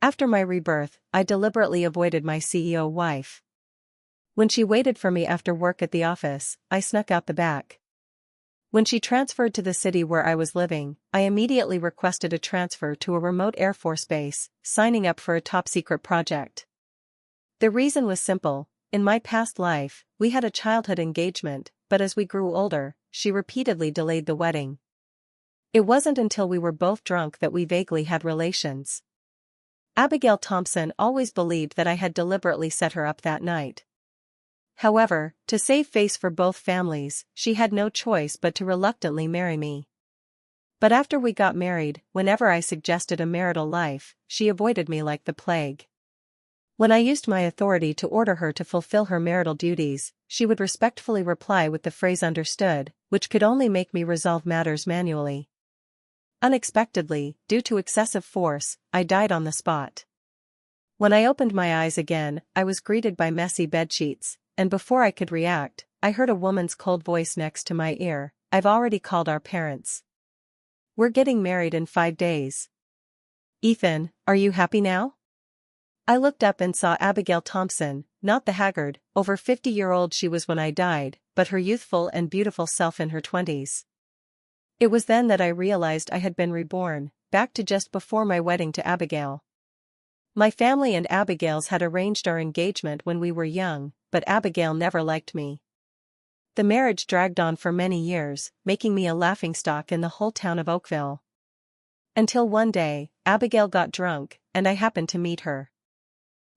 After my rebirth, I deliberately avoided my CEO wife. When she waited for me after work at the office, I snuck out the back. When she transferred to the city where I was living, I immediately requested a transfer to a remote Air Force base, signing up for a top-secret project. The reason was simple: in my past life, we had a childhood engagement, but as we grew older, she repeatedly delayed the wedding. It wasn't until we were both drunk that we vaguely had relations. Abigail Thompson always believed that I had deliberately set her up that night. However, to save face for both families, she had no choice but to reluctantly marry me. But after we got married, whenever I suggested a marital life, she avoided me like the plague. When I used my authority to order her to fulfill her marital duties, she would respectfully reply with the phrase "understood," which could only make me resolve matters manually. Unexpectedly, due to excessive force, I died on the spot. When I opened my eyes again, I was greeted by messy bedsheets, and before I could react, I heard a woman's cold voice next to my ear: "I've already called our parents. We're getting married in 5 days. Ethan, are you happy now?" I looked up and saw Abigail Thompson, not the haggard, over 50-year-old she was when I died, but her youthful and beautiful self in her 20s. It was then that I realized I had been reborn, back to just before my wedding to Abigail. My family and Abigail's had arranged our engagement when we were young, but Abigail never liked me. The marriage dragged on for many years, making me a laughingstock in the whole town of Oakville. Until one day, Abigail got drunk, and I happened to meet her.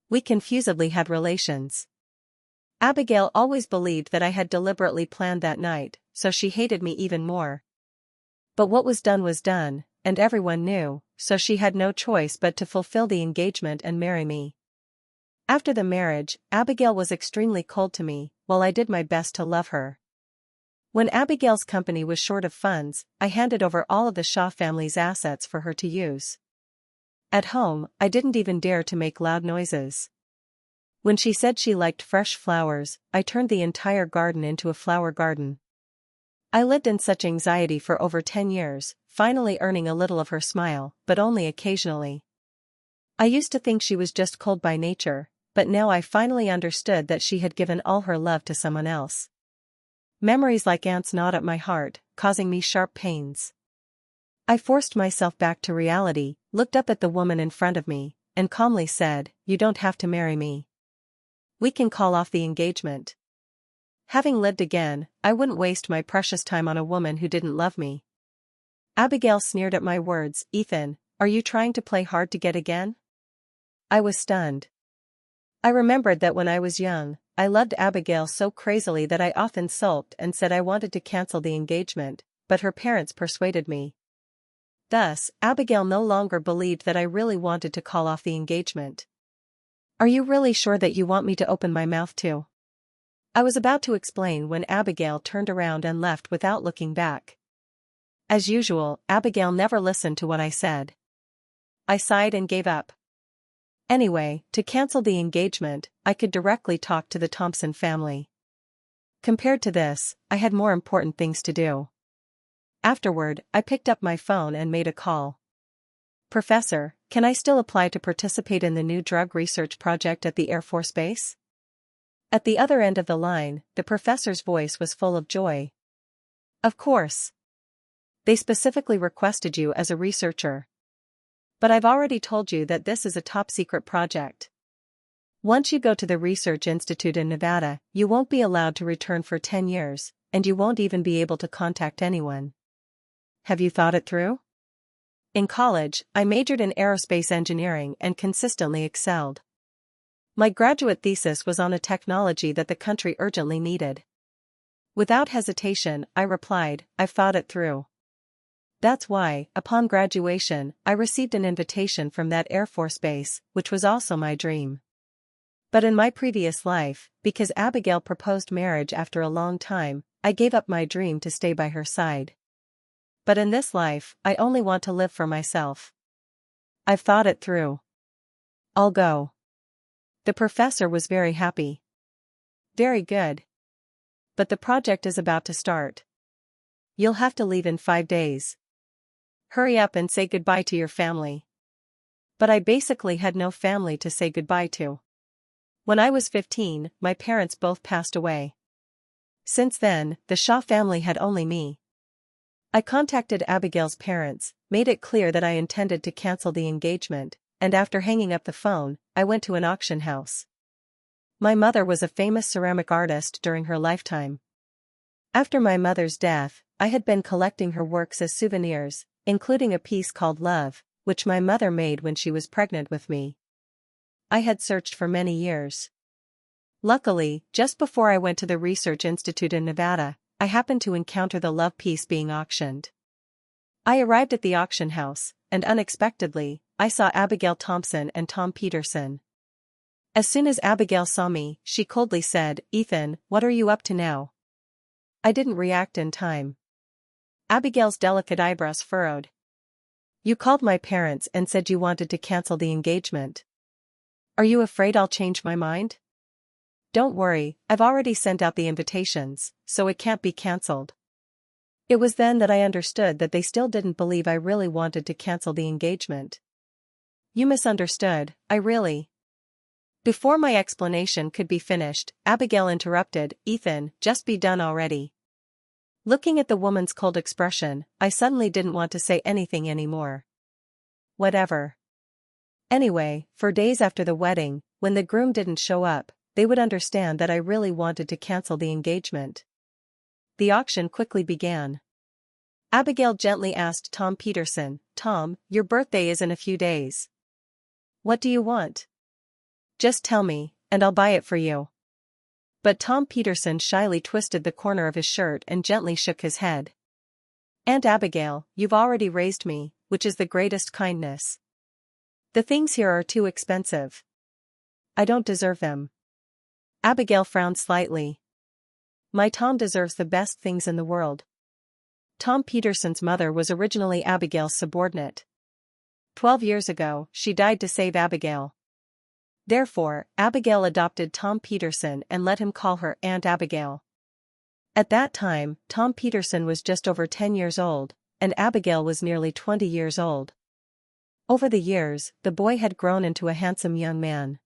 We confusedly had relations. Abigail always believed that I had deliberately planned that night, so she hated me even more. But what was done, and everyone knew, so she had no choice but to fulfill the engagement and marry me. After the marriage, Abigail was extremely cold to me, while I did my best to love her. When Abigail's company was short of funds, I handed over all of the Shaw family's assets for her to use. At home, I didn't even dare to make loud noises. When she said she liked fresh flowers, I turned the entire garden into a flower garden. I lived in such anxiety for over 10 years, finally earning a little of her smile, but only occasionally. I used to think she was just cold by nature, but now I finally understood that she had given all her love to someone else. Memories like ants gnawed at my heart, causing me sharp pains. I forced myself back to reality, looked up at the woman in front of me, and calmly said, "You don't have to marry me. We can call off the engagement." Having lived again, I wouldn't waste my precious time on a woman who didn't love me. Abigail sneered at my words. "Ethan, are you trying to play hard to get again?" I was stunned. I remembered that when I was young, I loved Abigail so crazily that I often sulked and said I wanted to cancel the engagement, but her parents persuaded me. Thus, Abigail no longer believed that I really wanted to call off the engagement. "Are you really sure that you want me to open my mouth too?" I was about to explain when Abigail turned around and left without looking back. As usual, Abigail never listened to what I said. I sighed and gave up. Anyway, to cancel the engagement, I could directly talk to the Thompson family. Compared to this, I had more important things to do. Afterward, I picked up my phone and made a call. "Professor, can I still apply to participate in the new drug research project at the Air Force Base?" At the other end of the line, the professor's voice was full of joy. "Of course. They specifically requested you as a researcher. But I've already told you that this is a top-secret project. Once you go to the Research Institute in Nevada, you won't be allowed to return for 10 years, and you won't even be able to contact anyone. Have you thought it through?" In college, I majored in aerospace engineering and consistently excelled. My graduate thesis was on a technology that the country urgently needed. Without hesitation, I replied, "I've thought it through." That's why, upon graduation, I received an invitation from that Air Force base, which was also my dream. But in my previous life, because Abigail proposed marriage after a long time, I gave up my dream to stay by her side. But in this life, I only want to live for myself. I've thought it through. I'll go. The professor was very happy. "Very good. But the project is about to start. You'll have to leave in 5 days. Hurry up and say goodbye to your family." But I basically had no family to say goodbye to. When I was 15, my parents both passed away. Since then, the Shaw family had only me. I contacted Abigail's parents, made it clear that I intended to cancel the engagement, and after hanging up the phone, I went to an auction house. My mother was a famous ceramic artist during her lifetime. After my mother's death, I had been collecting her works as souvenirs, including a piece called Love, which my mother made when she was pregnant with me. I had searched for many years. Luckily, just before I went to the Research Institute in Nevada, I happened to encounter the Love piece being auctioned. I arrived at the auction house, and unexpectedly, I saw Abigail Thompson and Tom Peterson. As soon as Abigail saw me, she coldly said, "Ethan, what are you up to now?" I didn't react in time. Abigail's delicate eyebrows furrowed. "You called my parents and said you wanted to cancel the engagement. Are you afraid I'll change my mind?" "Don't worry, I've already sent out the invitations, so it can't be cancelled." It was then that I understood that they still didn't believe I really wanted to cancel the engagement. "You misunderstood, I really..." Before my explanation could be finished, Abigail interrupted, "Ethan, just be done already." Looking at the woman's cold expression, I suddenly didn't want to say anything anymore. Whatever. Anyway, for days after the wedding, when the groom didn't show up, they would understand that I really wanted to cancel the engagement. The auction quickly began. Abigail gently asked Tom Peterson, "Tom, your birthday is in a few days. What do you want? Just tell me, and I'll buy it for you." But Tom Peterson shyly twisted the corner of his shirt and gently shook his head. "Aunt Abigail, you've already raised me, which is the greatest kindness. The things here are too expensive. I don't deserve them." Abigail frowned slightly. "My Tom deserves the best things in the world." Tom Peterson's mother was originally Abigail's subordinate. 12 years ago, she died to save Abigail. Therefore, Abigail adopted Tom Peterson and let him call her Aunt Abigail. At that time, Tom Peterson was just over 10 years old, and Abigail was nearly 20 years old. Over the years, the boy had grown into a handsome young man.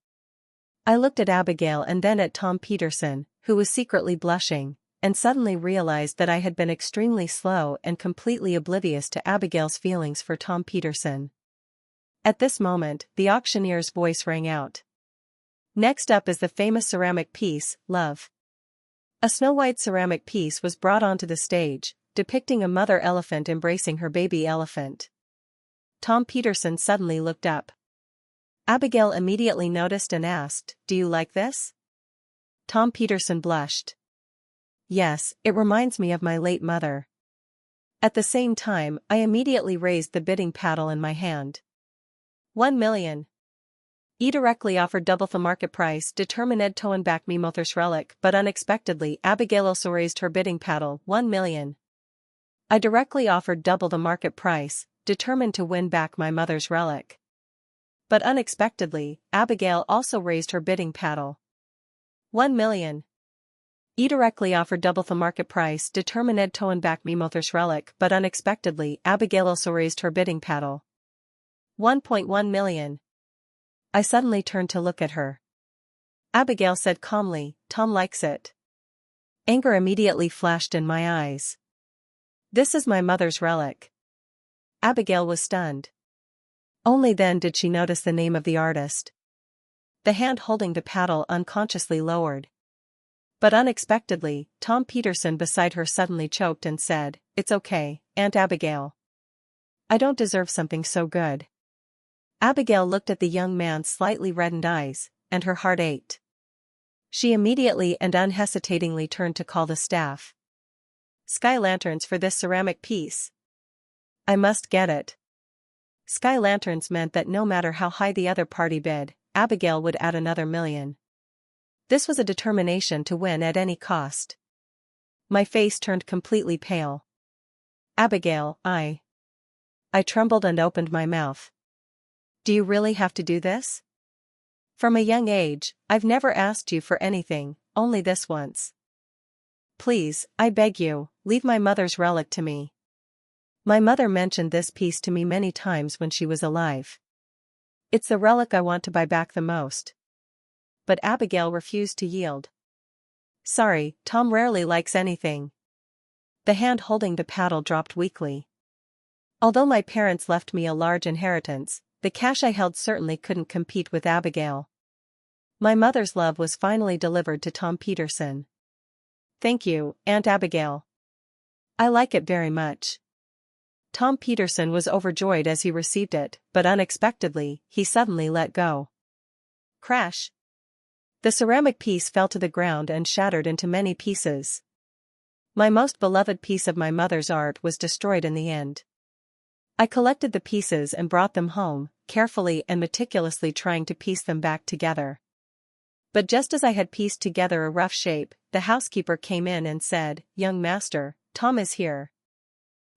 I looked at Abigail and then at Tom Peterson, who was secretly blushing, and suddenly realized that I had been extremely slow and completely oblivious to Abigail's feelings for Tom Peterson. At this moment, the auctioneer's voice rang out. "Next up is the famous ceramic piece, Love." A snow-white ceramic piece was brought onto the stage, depicting a mother elephant embracing her baby elephant. Tom Peterson suddenly looked up. Abigail immediately noticed and asked, "Do you like this?" Tom Peterson blushed. "Yes, it reminds me of my late mother." At the same time, I immediately raised the bidding paddle in my hand. 1 million. E directly offered double the market price, determined to win back me mother's relic, but unexpectedly Abigail also raised her bidding paddle, 1 million. I directly offered double the market price, determined to win back my mother's relic. But unexpectedly, Abigail also raised her bidding paddle. 1 million. E directly offered double the market price, determined to win back me mother's relic, but unexpectedly Abigail also raised her bidding paddle. 1.1 million. I suddenly turned to look at her. Abigail said calmly, "Tom likes it." Anger immediately flashed in my eyes. "This is my mother's relic." Abigail was stunned. Only then did she notice the name of the artist. The hand holding the paddle unconsciously lowered. But unexpectedly, Tom Peterson beside her suddenly choked and said, "It's okay, Aunt Abigail. I don't deserve something so good." Abigail looked at the young man's slightly reddened eyes, and her heart ached. She immediately and unhesitatingly turned to call the staff. "Sky lanterns for this ceramic piece. I must get it." Sky lanterns meant that no matter how high the other party bid, Abigail would add another million. This was a determination to win at any cost. My face turned completely pale. "Abigail, I trembled and opened my mouth. "Do you really have to do this? From a young age, I've never asked you for anything, only this once. Please, I beg you, leave my mother's relic to me. My mother mentioned this piece to me many times when she was alive." It's the relic I want to buy back the most. But Abigail refused to yield. Sorry, Tom rarely likes anything. The hand holding the paddle dropped weakly. Although my parents left me a large inheritance, the cash I held certainly couldn't compete with Abigail. My mother's love was finally delivered to Tom Peterson. Thank you, Aunt Abigail. I like it very much. Tom Peterson was overjoyed as he received it, but unexpectedly, he suddenly let go. Crash! The ceramic piece fell to the ground and shattered into many pieces. My most beloved piece of my mother's art was destroyed in the end. I collected the pieces and brought them home, carefully and meticulously trying to piece them back together. But just as I had pieced together a rough shape, the housekeeper came in and said, "Young master, Tom is here.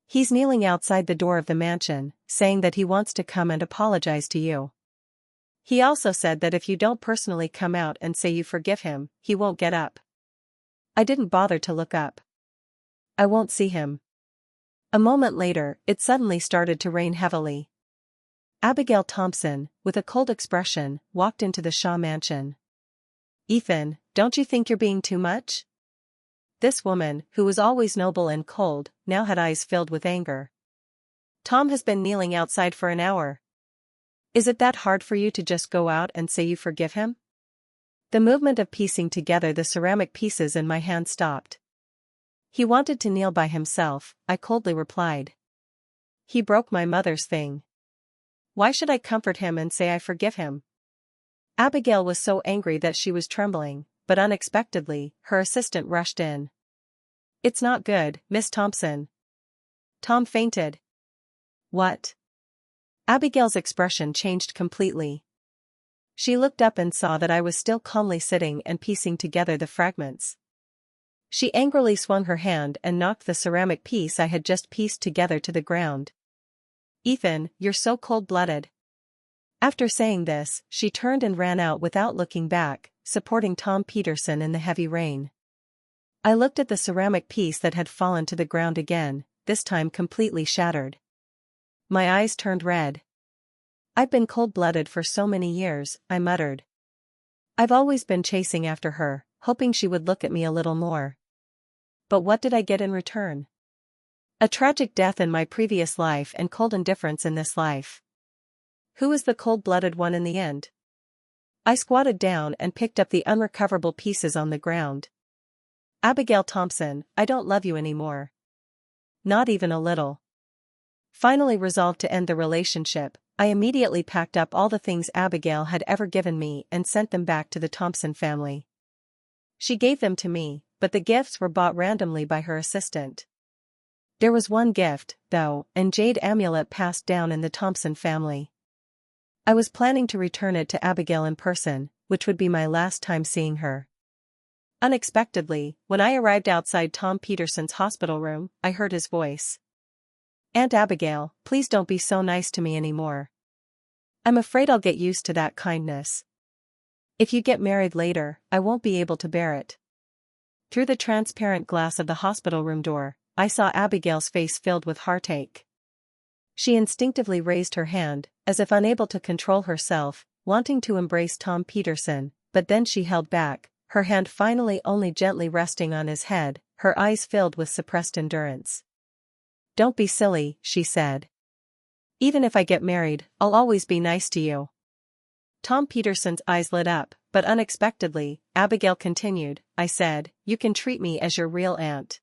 He's kneeling outside the door of the mansion, saying that he wants to come and apologize to you. He also said that if you don't personally come out and say you forgive him, he won't get up." I didn't bother to look up. I won't see him. A moment later, it suddenly started to rain heavily. Abigail Thompson, with a cold expression, walked into the Shaw mansion. "Ethan, don't you think you're being too much?" This woman, who was always noble and cold, now had eyes filled with anger. "Tom has been kneeling outside for an hour. Is it that hard for you to just go out and say you forgive him?" The movement of piecing together the ceramic pieces in my hand stopped. "He wanted to kneel by himself," I coldly replied. "He broke my mother's thing. Why should I comfort him and say I forgive him?" Abigail was so angry that she was trembling, but unexpectedly, her assistant rushed in. "It's not good, Miss Thompson. Tom fainted." "What?" Abigail's expression changed completely. She looked up and saw that I was still calmly sitting and piecing together the fragments. She angrily swung her hand and knocked the ceramic piece I had just pieced together to the ground. "Ethan, you're so cold-blooded." After saying this, she turned and ran out without looking back, supporting Tom Peterson in the heavy rain. I looked at the ceramic piece that had fallen to the ground again, this time completely shattered. My eyes turned red. "I've been cold-blooded for so many years," I muttered. "I've always been chasing after her, hoping she would look at me a little more. But what did I get in return? A tragic death in my previous life and cold indifference in this life. Who is the cold-blooded one in the end?" I squatted down and picked up the unrecoverable pieces on the ground. "Abigail Thompson, I don't love you anymore. Not even a little." Finally resolved to end the relationship, I immediately packed up all the things Abigail had ever given me and sent them back to the Thompson family. She gave them to me, but the gifts were bought randomly by her assistant. There was one gift, though, an jade amulet passed down in the Thompson family. I was planning to return it to Abigail in person, which would be my last time seeing her. Unexpectedly, when I arrived outside Tom Peterson's hospital room, I heard his voice. "Aunt Abigail, please don't be so nice to me anymore. I'm afraid I'll get used to that kindness. If you get married later, I won't be able to bear it." Through the transparent glass of the hospital room door, I saw Abigail's face filled with heartache. She instinctively raised her hand, as if unable to control herself, wanting to embrace Tom Peterson, but then she held back, her hand finally only gently resting on his head, her eyes filled with suppressed endurance. "Don't be silly," she said. "Even if I get married, I'll always be nice to you." Tom Peterson's eyes lit up, but unexpectedly, Abigail continued, "I said, you can treat me as your real aunt.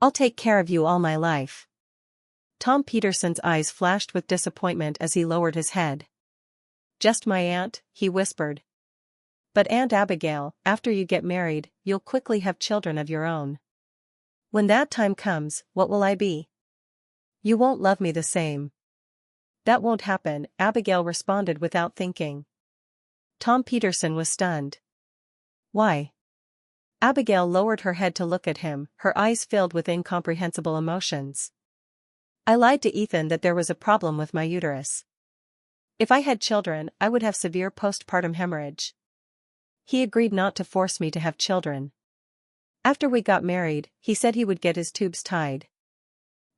I'll take care of you all my life." Tom Peterson's eyes flashed with disappointment as he lowered his head. "Just my aunt," he whispered. "But Aunt Abigail, after you get married, you'll quickly have children of your own. When that time comes, what will I be? You won't love me the same." "That won't happen," Abigail responded without thinking. Tom Peterson was stunned. "Why?" Abigail lowered her head to look at him, her eyes filled with incomprehensible emotions. "I lied to Ethan that there was a problem with my uterus. If I had children, I would have severe postpartum hemorrhage. He agreed not to force me to have children. After we got married, he said he would get his tubes tied.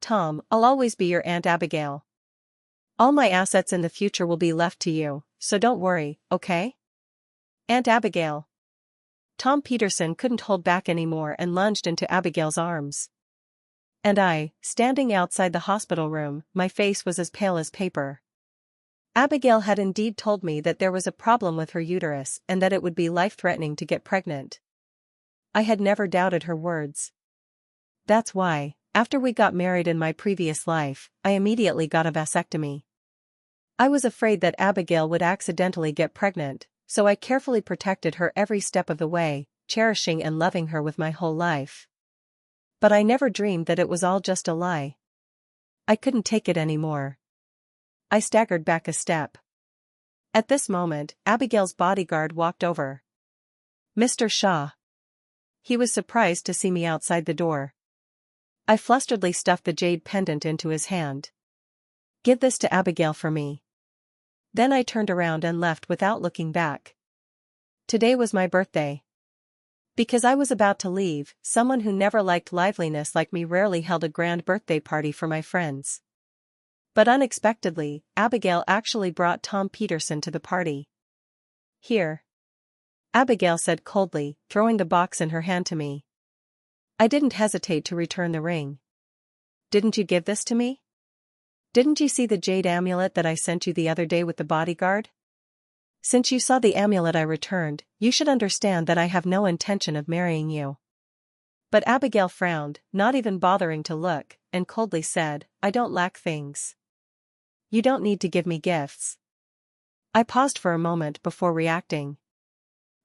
Tom, I'll always be your Aunt Abigail." All my assets in the future will be left to you, so don't worry, okay? Aunt Abigail. Tom Peterson couldn't hold back anymore and lunged into Abigail's arms. And I, standing outside the hospital room, my face was as pale as paper. Abigail had indeed told me that there was a problem with her uterus and that it would be life-threatening to get pregnant. I had never doubted her words. That's why, after we got married in my previous life, I immediately got a vasectomy. I was afraid that Abigail would accidentally get pregnant, so I carefully protected her every step of the way, cherishing and loving her with my whole life. But I never dreamed that it was all just a lie. I couldn't take it anymore. I staggered back a step. At this moment, Abigail's bodyguard walked over. Mr. Shaw. He was surprised to see me outside the door. I flusteredly stuffed the jade pendant into his hand. Give this to Abigail for me. Then I turned around and left without looking back. Today was my birthday. Because I was about to leave, someone who never liked liveliness like me rarely held a grand birthday party for my friends. But unexpectedly, Abigail actually brought Tom Peterson to the party. Here. Abigail said coldly, throwing the box in her hand to me. I didn't hesitate to return the ring. Didn't you give this to me? Didn't you see the jade amulet that I sent you the other day with the bodyguard? Since you saw the amulet I returned, you should understand that I have no intention of marrying you. But Abigail frowned, not even bothering to look, and coldly said, I don't lack things. You don't need to give me gifts. I paused for a moment before reacting.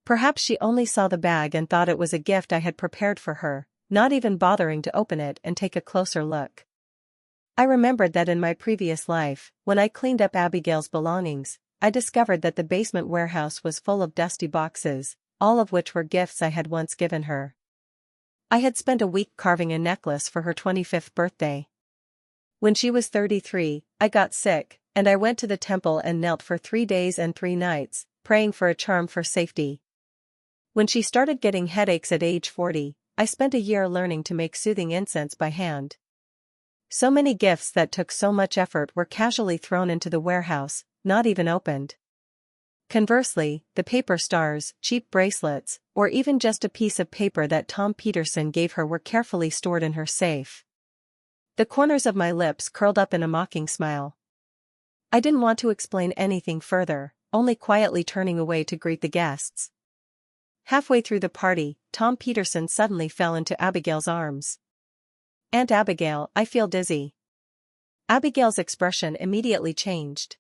Perhaps she only saw the bag and thought it was a gift I had prepared for her, not even bothering to open it and take a closer look. I remembered that in my previous life, when I cleaned up Abigail's belongings, I discovered that the basement warehouse was full of dusty boxes, all of which were gifts I had once given her. I had spent a week carving a necklace for her 25th birthday. When she was 33, I got sick, and I went to the temple and knelt for 3 days and 3 nights, praying for a charm for safety. When she started getting headaches at age 40, I spent a year learning to make soothing incense by hand. So many gifts that took so much effort were casually thrown into the warehouse, not even opened. Conversely, the paper stars, cheap bracelets, or even just a piece of paper that Tom Peterson gave her were carefully stored in her safe. The corners of my lips curled up in a mocking smile. I didn't want to explain anything further, only quietly turning away to greet the guests. Halfway through the party, Tom Peterson suddenly fell into Abigail's arms. Aunt Abigail, I feel dizzy. Abigail's expression immediately changed.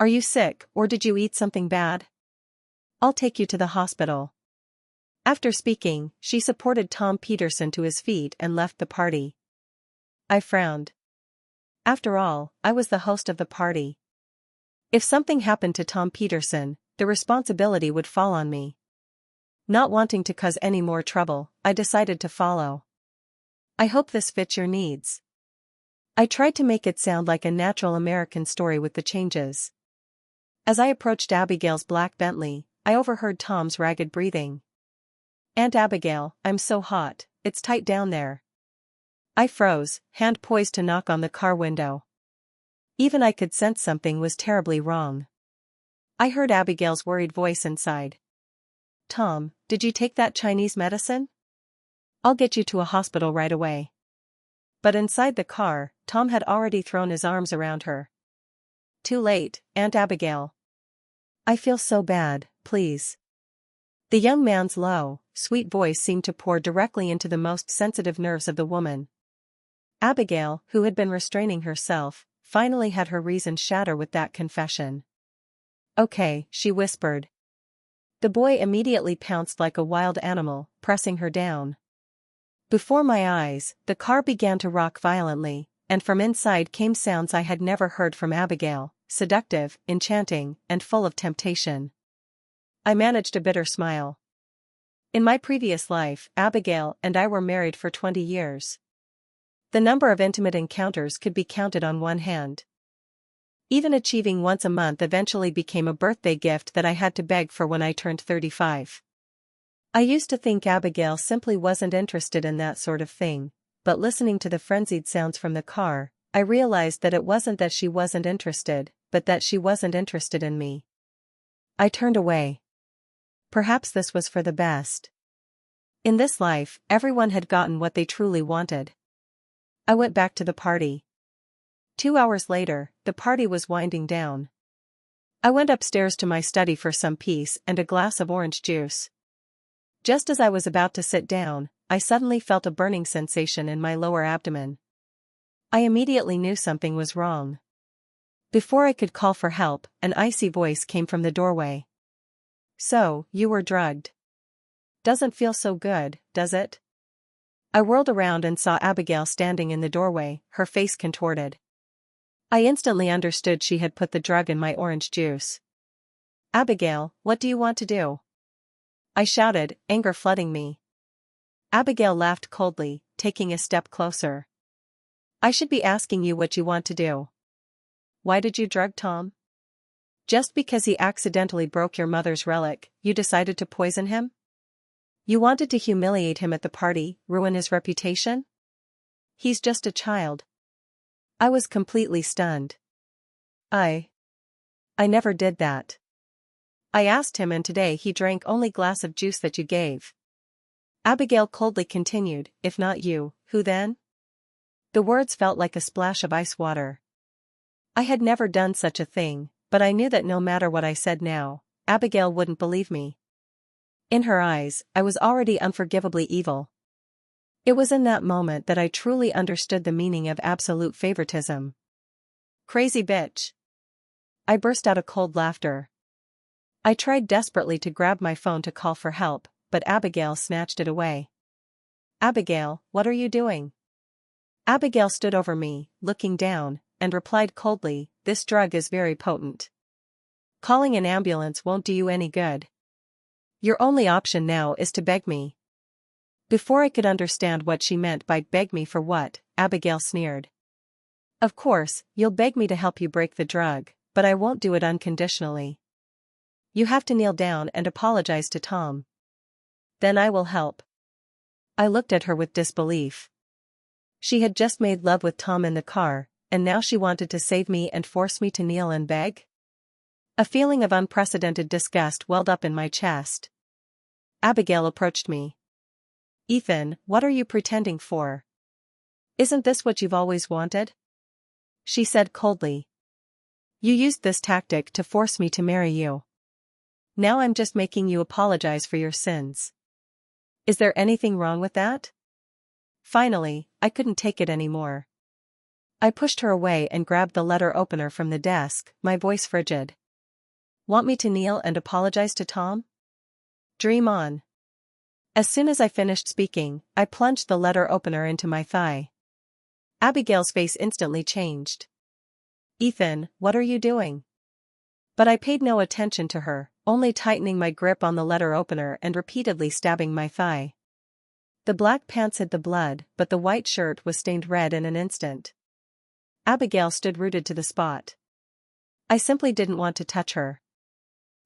Are you sick, or did you eat something bad? I'll take you to the hospital. After speaking, she supported Tom Peterson to his feet and left the party. I frowned. After all, I was the host of the party. If something happened to Tom Peterson, the responsibility would fall on me. Not wanting to cause any more trouble, I decided to follow. I hope this fits your needs. I tried to make it sound like a natural American story with the changes. As I approached Abigail's black Bentley, I overheard Tom's ragged breathing. Aunt Abigail, I'm so hot, it's tight down there. I froze, hand poised to knock on the car window. Even I could sense something was terribly wrong. I heard Abigail's worried voice inside. Tom, did you take that Chinese medicine? I'll get you to a hospital right away. But inside the car, Tom had already thrown his arms around her. Too late, Aunt Abigail. I feel so bad, please. The young man's low, sweet voice seemed to pour directly into the most sensitive nerves of the woman. Abigail, who had been restraining herself, finally had her reason shatter with that confession. Okay, she whispered. The boy immediately pounced like a wild animal, pressing her down. Before my eyes, the car began to rock violently, and from inside came sounds I had never heard from Abigail, seductive, enchanting, and full of temptation. I managed a bitter smile. In my previous life, Abigail and I were married for 20 years. The number of intimate encounters could be counted on one hand. Even achieving once a month eventually became a birthday gift that I had to beg for when I turned 35. I used to think Abigail simply wasn't interested in that sort of thing, but listening to the frenzied sounds from the car, I realized that it wasn't that she wasn't interested, but that she wasn't interested in me. I turned away. Perhaps this was for the best. In this life, everyone had gotten what they truly wanted. I went back to the party. 2 hours later, the party was winding down. I went upstairs to my study for some peace and a glass of orange juice. Just as I was about to sit down, I suddenly felt a burning sensation in my lower abdomen. I immediately knew something was wrong. Before I could call for help, an icy voice came from the doorway. "So, you were drugged. Doesn't feel so good, does it?" I whirled around and saw Abigail standing in the doorway, her face contorted. I instantly understood she had put the drug in my orange juice. "Abigail, what do you want to do?" I shouted, anger flooding me. Abigail laughed coldly, taking a step closer. "I should be asking you what you want to do. Why did you drug Tom? Just because he accidentally broke your mother's relic, you decided to poison him? You wanted to humiliate him at the party, ruin his reputation? He's just a child." I was completely stunned. I never did that. I asked him and today he drank only glass of juice that you gave." Abigail coldly continued, "If not you, who then?" The words felt like a splash of ice water. I had never done such a thing, but I knew that no matter what I said now, Abigail wouldn't believe me. In her eyes, I was already unforgivably evil. It was in that moment that I truly understood the meaning of absolute favoritism. "Crazy bitch." I burst out a cold laughter. I tried desperately to grab my phone to call for help, but Abigail snatched it away. "Abigail, what are you doing?" Abigail stood over me, looking down, and replied coldly, "This drug is very potent. Calling an ambulance won't do you any good. Your only option now is to beg me." Before I could understand what she meant by "beg me for what," Abigail sneered. "Of course, you'll beg me to help you break the drug, but I won't do it unconditionally. You have to kneel down and apologize to Tom. Then I will help." I looked at her with disbelief. She had just made love with Tom in the car, and now she wanted to save me and force me to kneel and beg? A feeling of unprecedented disgust welled up in my chest. Abigail approached me. "Ethan, what are you pretending for? Isn't this what you've always wanted?" she said coldly. "You used this tactic to force me to marry you. Now I'm just making you apologize for your sins. Is there anything wrong with that?" Finally, I couldn't take it anymore. I pushed her away and grabbed the letter opener from the desk, my voice frigid. "Want me to kneel and apologize to Tom? Dream on." As soon as I finished speaking, I plunged the letter opener into my thigh. Abigail's face instantly changed. "Ethan, what are you doing?" But I paid no attention to her, only tightening my grip on the letter opener and repeatedly stabbing my thigh. The black pants hid the blood, but the white shirt was stained red in an instant. Abigail stood rooted to the spot. I simply didn't want to touch her.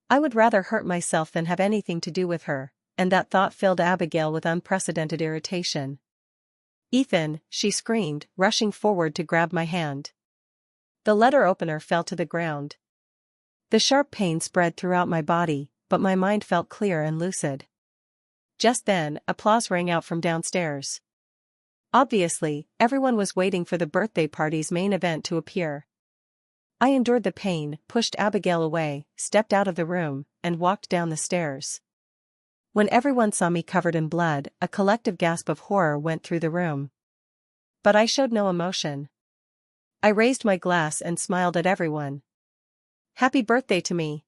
I would rather hurt myself than have anything to do with her, and that thought filled Abigail with unprecedented irritation. "Ethan," she screamed, rushing forward to grab my hand. The letter opener fell to the ground. The sharp pain spread throughout my body, but my mind felt clear and lucid. Just then, applause rang out from downstairs. Obviously, everyone was waiting for the birthday party's main event to appear. I endured the pain, pushed Abigail away, stepped out of the room, and walked down the stairs. When everyone saw me covered in blood, a collective gasp of horror went through the room. But I showed no emotion. I raised my glass and smiled at everyone. "Happy birthday to me.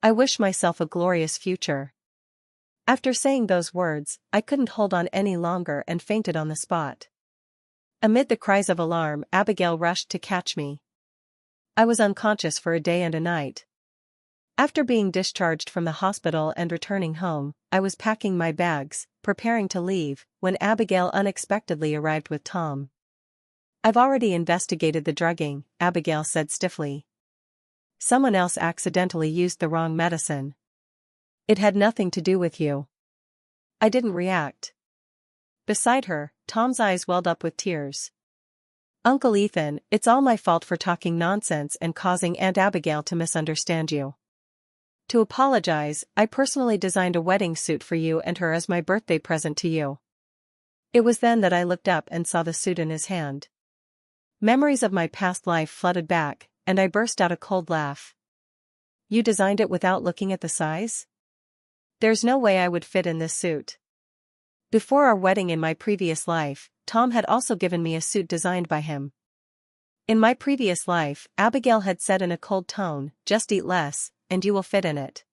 I wish myself a glorious future." After saying those words, I couldn't hold on any longer and fainted on the spot. Amid the cries of alarm, Abigail rushed to catch me. I was unconscious for a day and a night. After being discharged from the hospital and returning home, I was packing my bags, preparing to leave, when Abigail unexpectedly arrived with Tom. "I've already investigated the drugging," Abigail said stiffly. "Someone else accidentally used the wrong medicine. It had nothing to do with you." I didn't react. Beside her, Tom's eyes welled up with tears. Uncle Ethan, it's all my fault for talking nonsense and causing Aunt Abigail to misunderstand you. To apologize, I personally designed a wedding suit for you and her as my birthday present to you. It was then that I looked up and saw the suit in his hand. Memories of my past life flooded back, and I burst out a cold laugh. You designed it without looking at the size? There's no way I would fit in this suit. Before our wedding in my previous life, Tom had also given me a suit designed by him. In my previous life, Abigail had said in a cold tone, "Just eat less, and you will fit in it."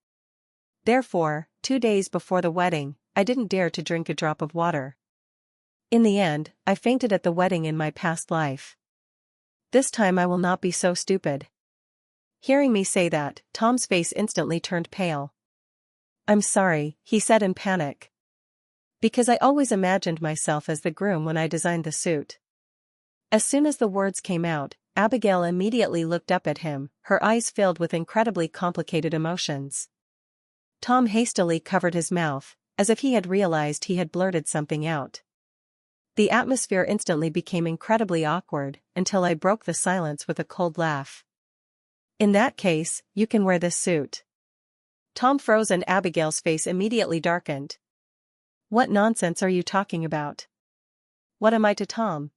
Therefore, 2 days before the wedding, I didn't dare to drink a drop of water. In the end, I fainted at the wedding in my past life. This time I will not be so stupid. Hearing me say that, Tom's face instantly turned pale. I'm sorry, he said in panic. Because I always imagined myself as the groom when I designed the suit. As soon as the words came out, Abigail immediately looked up at him, her eyes filled with incredibly complicated emotions. Tom hastily covered his mouth, as if he had realized he had blurted something out. The atmosphere instantly became incredibly awkward, until I broke the silence with a cold laugh. In that case, you can wear this suit. Tom froze and Abigail's face immediately darkened. What nonsense are you talking about? What am I to Tom?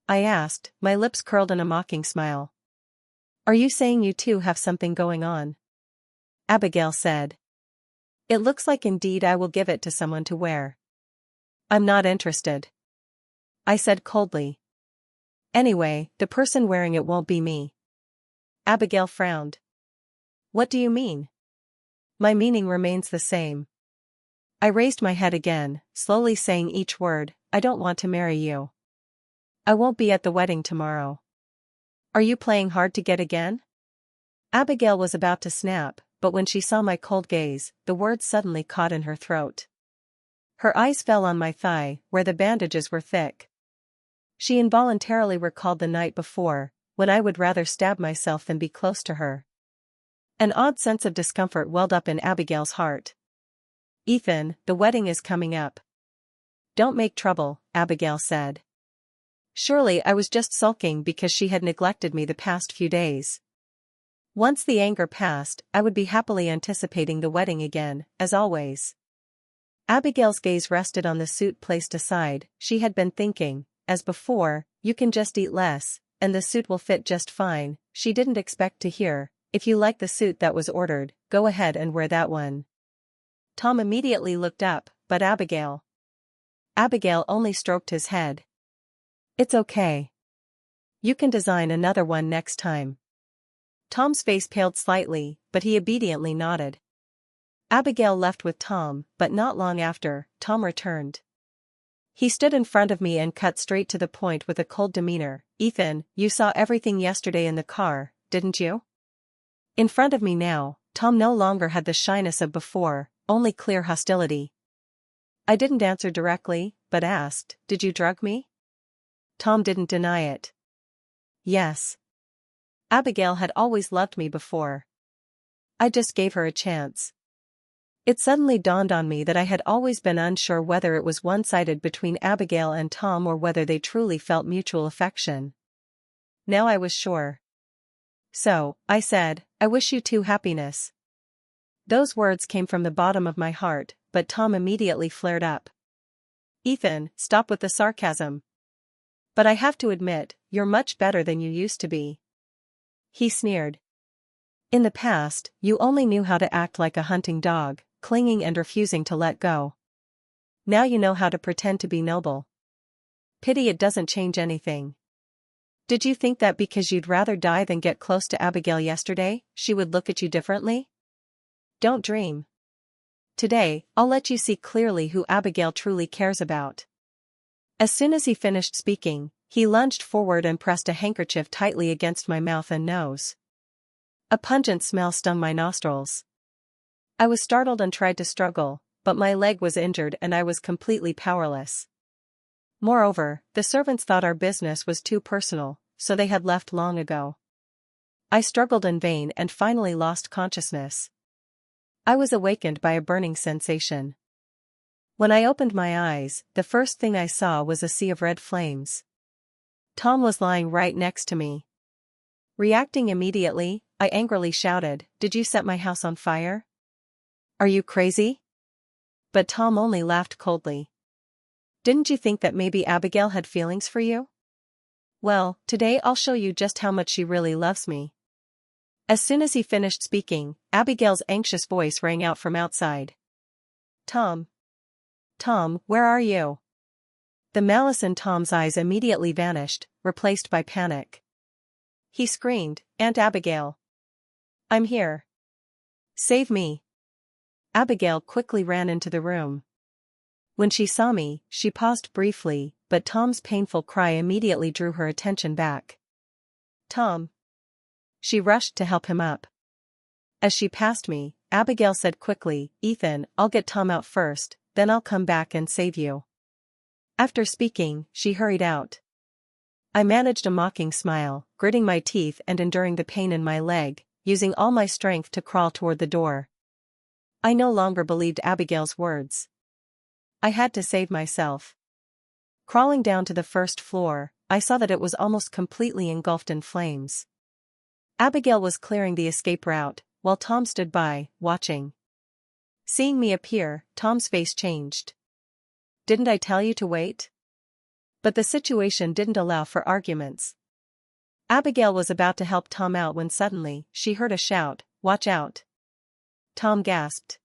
I asked, my lips curled in a mocking smile. Are you saying you two have something going on? Abigail said. It looks like indeed I will give it to someone to wear. I'm not interested. I said coldly. Anyway, the person wearing it won't be me. Abigail frowned. What do you mean? My meaning remains the same. I raised my head again, slowly saying each word, I don't want to marry you. I won't be at the wedding tomorrow. Are you playing hard to get again? Abigail was about to snap, but when she saw my cold gaze, the words suddenly caught in her throat. Her eyes fell on my thigh, where the bandages were thick. She involuntarily recalled the night before, when I would rather stab myself than be close to her. An odd sense of discomfort welled up in Abigail's heart. Ethan, the wedding is coming up. Don't make trouble, Abigail said. Surely I was just sulking because she had neglected me the past few days. Once the anger passed, I would be happily anticipating the wedding again, as always. Abigail's gaze rested on the suit placed aside. She had been thinking, as before, you can just eat less, and the suit will fit just fine. She didn't expect to hear, if you like the suit that was ordered, go ahead and wear that one. Tom immediately looked up, but Abigail. Abigail only stroked his head. It's okay. You can design another one next time. Tom's face paled slightly, but he obediently nodded. Abigail left with Tom, but not long after, Tom returned. He stood in front of me and cut straight to the point with a cold demeanor. Ethan, you saw everything yesterday in the car, didn't you? In front of me now, Tom no longer had the shyness of before, only clear hostility. I didn't answer directly, but asked, did you drug me? Tom didn't deny it. Yes. Abigail had always loved me before. I just gave her a chance. It suddenly dawned on me that I had always been unsure whether it was one-sided between Abigail and Tom or whether they truly felt mutual affection. Now I was sure. So, I said, I wish you two happiness. Those words came from the bottom of my heart, but Tom immediately flared up. Ethan, stop with the sarcasm. But I have to admit, you're much better than you used to be. He sneered. In the past, you only knew how to act like a hunting dog, clinging and refusing to let go. Now you know how to pretend to be noble. Pity it doesn't change anything. Did you think that because you'd rather die than get close to Abigail yesterday, she would look at you differently? Don't dream. Today, I'll let you see clearly who Abigail truly cares about. As soon as he finished speaking, he lunged forward and pressed a handkerchief tightly against my mouth and nose. A pungent smell stung my nostrils. I was startled and tried to struggle, but my leg was injured and I was completely powerless. Moreover, the servants thought our business was too personal, so they had left long ago. I struggled in vain and finally lost consciousness. I was awakened by a burning sensation. When I opened my eyes, the first thing I saw was a sea of red flames. Tom was lying right next to me. Reacting immediately, I angrily shouted, "Did you set my house on fire? Are you crazy?" But Tom only laughed coldly. "Didn't you think that maybe Abigail had feelings for you? Well, today I'll show you just how much she really loves me." As soon as he finished speaking, Abigail's anxious voice rang out from outside. "Tom. Tom, where are you?" The malice in Tom's eyes immediately vanished, replaced by panic. He screamed, "Aunt Abigail! I'm here. Save me." Abigail quickly ran into the room. When she saw me, she paused briefly, but Tom's painful cry immediately drew her attention back. "Tom." She rushed to help him up. As she passed me, Abigail said quickly, "Ethan, I'll get Tom out first, then I'll come back and save you." After speaking, she hurried out. I managed a mocking smile, gritting my teeth and enduring the pain in my leg, using all my strength to crawl toward the door. I no longer believed Abigail's words. I had to save myself. Crawling down to the first floor, I saw that it was almost completely engulfed in flames. Abigail was clearing the escape route, while Tom stood by, watching. Seeing me appear, Tom's face changed. "Didn't I tell you to wait?" But the situation didn't allow for arguments. Abigail was about to help Tom out when suddenly, she heard a shout, "Watch out!" Tom gasped.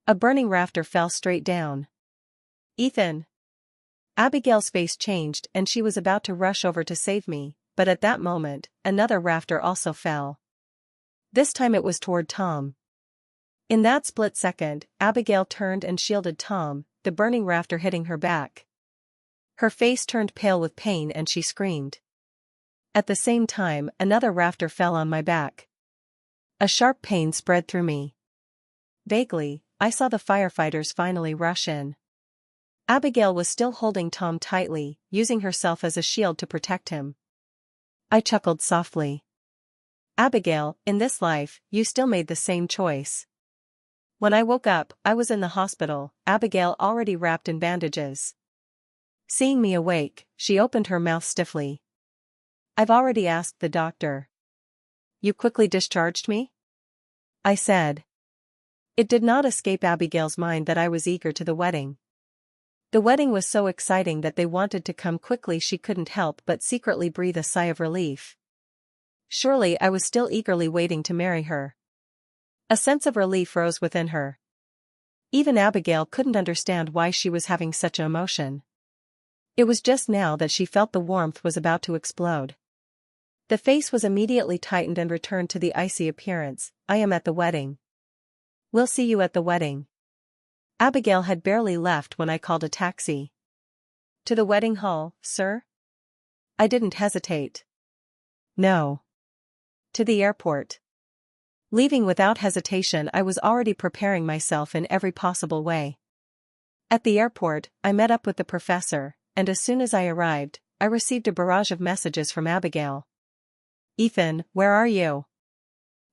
A burning rafter fell straight down. "Ethan!" Abigail's face changed and she was about to rush over to save me, but at that moment, another rafter also fell. This time it was toward Tom. In that split second, Abigail turned and shielded Tom, the burning rafter hitting her back. Her face turned pale with pain and she screamed. At the same time, another rafter fell on my back. A sharp pain spread through me. Vaguely, I saw the firefighters finally rush in. Abigail was still holding Tom tightly, using herself as a shield to protect him. I chuckled softly. "Abigail, in this life, you still made the same choice." When I woke up, I was in the hospital, Abigail already wrapped in bandages. Seeing me awake, she opened her mouth stiffly. "I've already asked the doctor." "You quickly discharged me?" I said. It did not escape Abigail's mind that I was eager to the wedding. The wedding was so exciting that they wanted to come quickly. She couldn't help but secretly breathe a sigh of relief. Surely I was still eagerly waiting to marry her. A sense of relief rose within her. Even Abigail couldn't understand why she was having such an emotion. It was just now that she felt the warmth was about to explode. The face was immediately tightened and returned to the icy appearance. "I am at the wedding." "We'll see you at the wedding." Abigail had barely left when I called a taxi. "To the wedding hall, sir?" I didn't hesitate. "No. To the airport." Leaving without hesitation, I was already preparing myself in every possible way. At the airport, I met up with the professor, and as soon as I arrived, I received a barrage of messages from Abigail. "Ethan, where are you?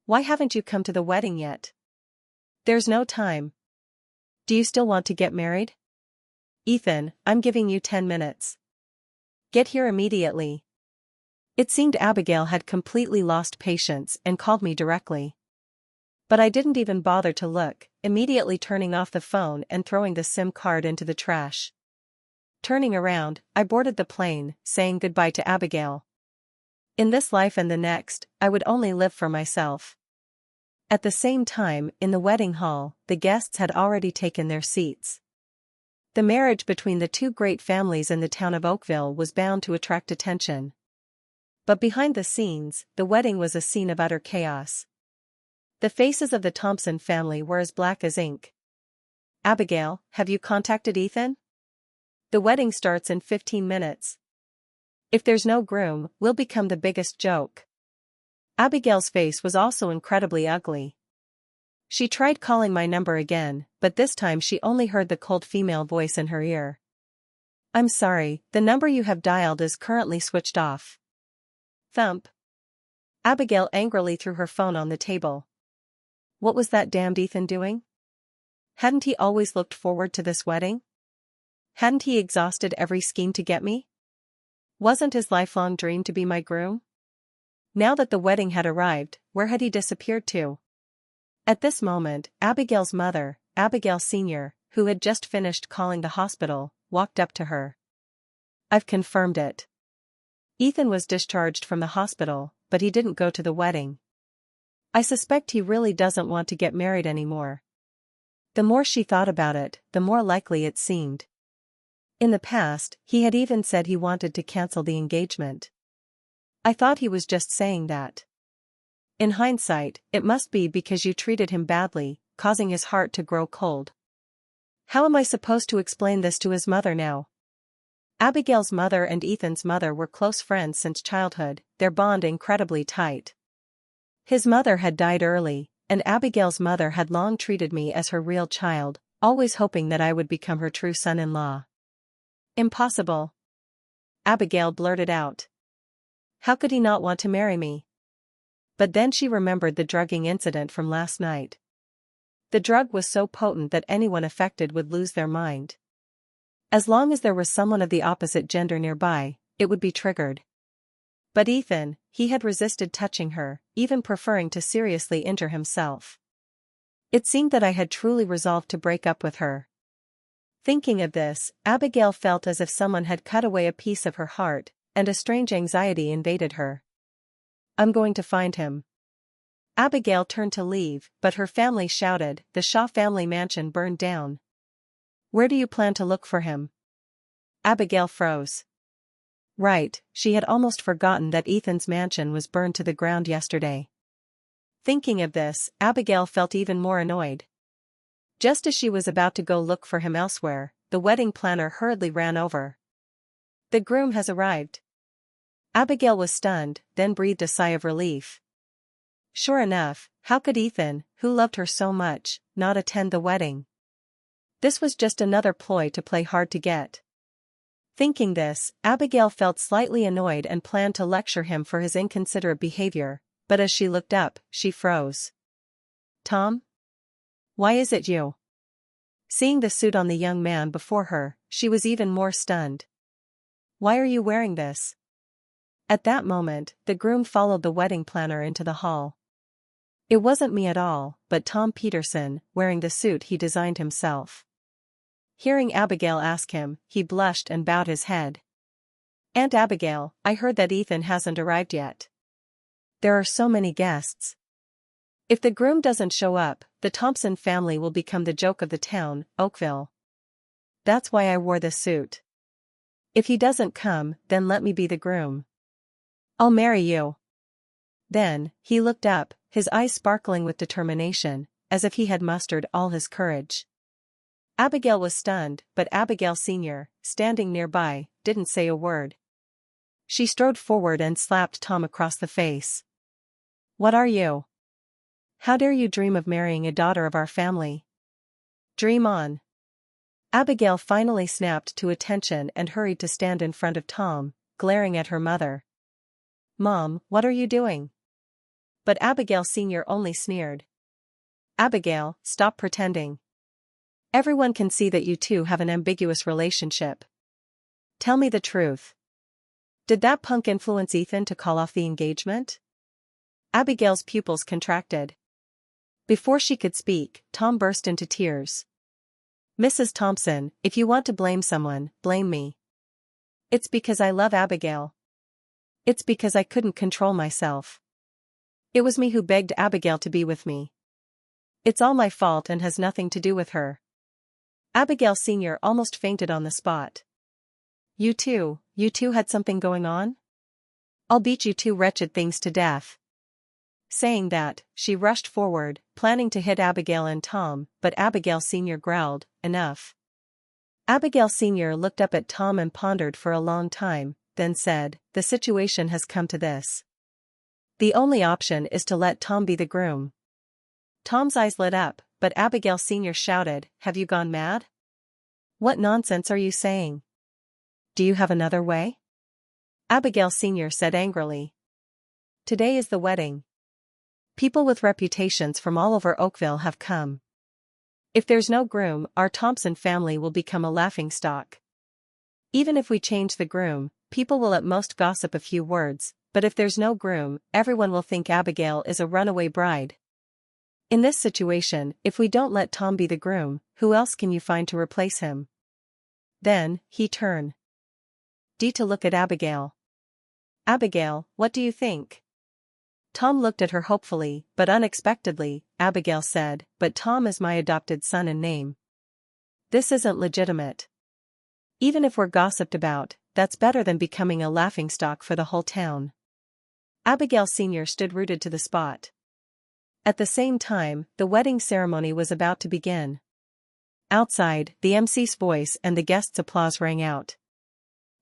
Why haven't you come to the wedding yet? There's no time. Do you still want to get married? Ethan, I'm giving you 10 minutes. Get here immediately." It seemed Abigail had completely lost patience and called me directly. But I didn't even bother to look, immediately turning off the phone and throwing the SIM card into the trash. Turning around, I boarded the plane, saying goodbye to Abigail. In this life and the next, I would only live for myself. At the same time, in the wedding hall, the guests had already taken their seats. The marriage between the two great families in the town of Oakville was bound to attract attention. But behind the scenes, the wedding was a scene of utter chaos. The faces of the Thompson family were as black as ink. "Abigail, have you contacted Ethan? The wedding starts in 15 minutes. If there's no groom, we'll become the biggest joke." Abigail's face was also incredibly ugly. She tried calling my number again, but this time she only heard the cold female voice in her ear. "I'm sorry, the number you have dialed is currently switched off." Thump. Abigail angrily threw her phone on the table. What was that damned Ethan doing? Hadn't he always looked forward to this wedding? Hadn't he exhausted every scheme to get me? Wasn't his lifelong dream to be my groom? Now that the wedding had arrived, where had he disappeared to? At this moment, Abigail's mother, Abigail Sr., who had just finished calling the hospital, walked up to her. I've confirmed it. Ethan was discharged from the hospital, but he didn't go to the wedding. I suspect he really doesn't want to get married anymore. The more she thought about it, the more likely it seemed. In the past, he had even said he wanted to cancel the engagement. I thought he was just saying that. In hindsight, it must be because you treated him badly, causing his heart to grow cold. How am I supposed to explain this to his mother now? Abigail's mother and Ethan's mother were close friends since childhood, their bond incredibly tight. His mother had died early, and Abigail's mother had long treated me as her real child, always hoping that I would become her true son-in-law. Impossible. Abigail blurted out. How could he not want to marry me? But then she remembered the drugging incident from last night. The drug was so potent that anyone affected would lose their mind. As long as there was someone of the opposite gender nearby, it would be triggered. But Ethan, he had resisted touching her, even preferring to seriously injure himself. It seemed that I had truly resolved to break up with her. Thinking of this, Abigail felt as if someone had cut away a piece of her heart, and a strange anxiety invaded her. I'm going to find him. Abigail turned to leave, but her family shouted, the Shaw family mansion burned down. Where do you plan to look for him? Abigail froze. Right, she had almost forgotten that Ethan's mansion was burned to the ground yesterday. Thinking of this, Abigail felt even more annoyed. Just as she was about to go look for him elsewhere, the wedding planner hurriedly ran over. The groom has arrived. Abigail was stunned, then breathed a sigh of relief. Sure enough, how could Ethan, who loved her so much, not attend the wedding? This was just another ploy to play hard to get. Thinking this, Abigail felt slightly annoyed and planned to lecture him for his inconsiderate behavior, but as she looked up, she froze. Tom? Why is it you? Seeing the suit on the young man before her, she was even more stunned. Why are you wearing this? At that moment, the groom followed the wedding planner into the hall. It wasn't me at all, but Tom Peterson, wearing the suit he designed himself. Hearing Abigail ask him, he blushed and bowed his head. Aunt Abigail, I heard that Ethan hasn't arrived yet. There are so many guests. If the groom doesn't show up, the Thompson family will become the joke of the town, Oakville. That's why I wore this suit. If he doesn't come, then let me be the groom. I'll marry you. Then, he looked up, his eyes sparkling with determination, as if he had mustered all his courage. Abigail was stunned, but Abigail Sr., standing nearby, didn't say a word. She strode forward and slapped Tom across the face. What are you? How dare you dream of marrying a daughter of our family? Dream on. Abigail finally snapped to attention and hurried to stand in front of Tom, glaring at her mother. Mom, what are you doing? But Abigail Sr. only sneered. Abigail, stop pretending. Everyone can see that you two have an ambiguous relationship. Tell me the truth. Did that punk influence Ethan to call off the engagement? Abigail's pupils contracted. Before she could speak, Tom burst into tears. Mrs. Thompson, if you want to blame someone, blame me. It's because I love Abigail. It's because I couldn't control myself. It was me who begged Abigail to be with me. It's all my fault and has nothing to do with her. Abigail Sr. almost fainted on the spot. You two had something going on? I'll beat you two wretched things to death. Saying that, she rushed forward, planning to hit Abigail and Tom, but Abigail Sr. growled, enough. Abigail Sr. looked up at Tom and pondered for a long time, then said, the situation has come to this. The only option is to let Tom be the groom. Tom's eyes lit up, but Abigail Sr. shouted, have you gone mad? What nonsense are you saying? Do you have another way? Abigail Sr. said angrily. Today is the wedding. People with reputations from all over Oakville have come. If there's no groom, our Thompson family will become a laughingstock. Even if we change the groom, people will at most gossip a few words, but if there's no groom, everyone will think Abigail is a runaway bride. In this situation, if we don't let Tom be the groom, who else can you find to replace him? Then, he turned to look at Abigail. Abigail, what do you think? Tom looked at her hopefully, but unexpectedly. Abigail said, but Tom is my adopted son in name. This isn't legitimate. Even if we're gossiped about, that's better than becoming a laughingstock for the whole town. Abigail Sr. stood rooted to the spot. At the same time, the wedding ceremony was about to begin. Outside, the MC's voice and the guests' applause rang out.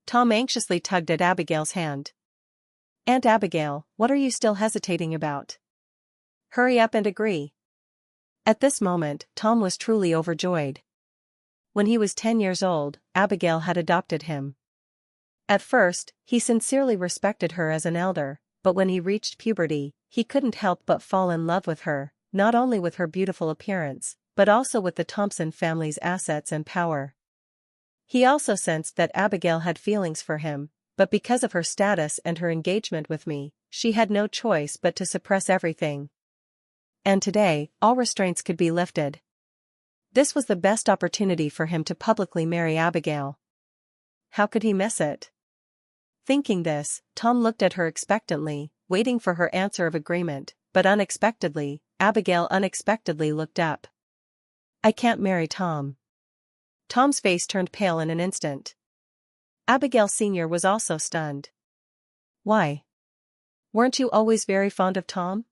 Tom anxiously tugged at Abigail's hand. Aunt Abigail, what are you still hesitating about? Hurry up and agree. At this moment, Tom was truly overjoyed. When he was 10 years old, Abigail had adopted him. At first, he sincerely respected her as an elder, but when he reached puberty, he couldn't help but fall in love with her, not only with her beautiful appearance, but also with the Thompson family's assets and power. He also sensed that Abigail had feelings for him, but because of her status and her engagement with me, she had no choice but to suppress everything. And today, all restraints could be lifted. This was the best opportunity for him to publicly marry Abigail. How could he miss it? Thinking this, Tom looked at her expectantly, waiting for her answer of agreement, but unexpectedly, Abigail unexpectedly looked up. I can't marry Tom. Tom's face turned pale in an instant. Abigail Sr. was also stunned. Why? Weren't you always very fond of Tom?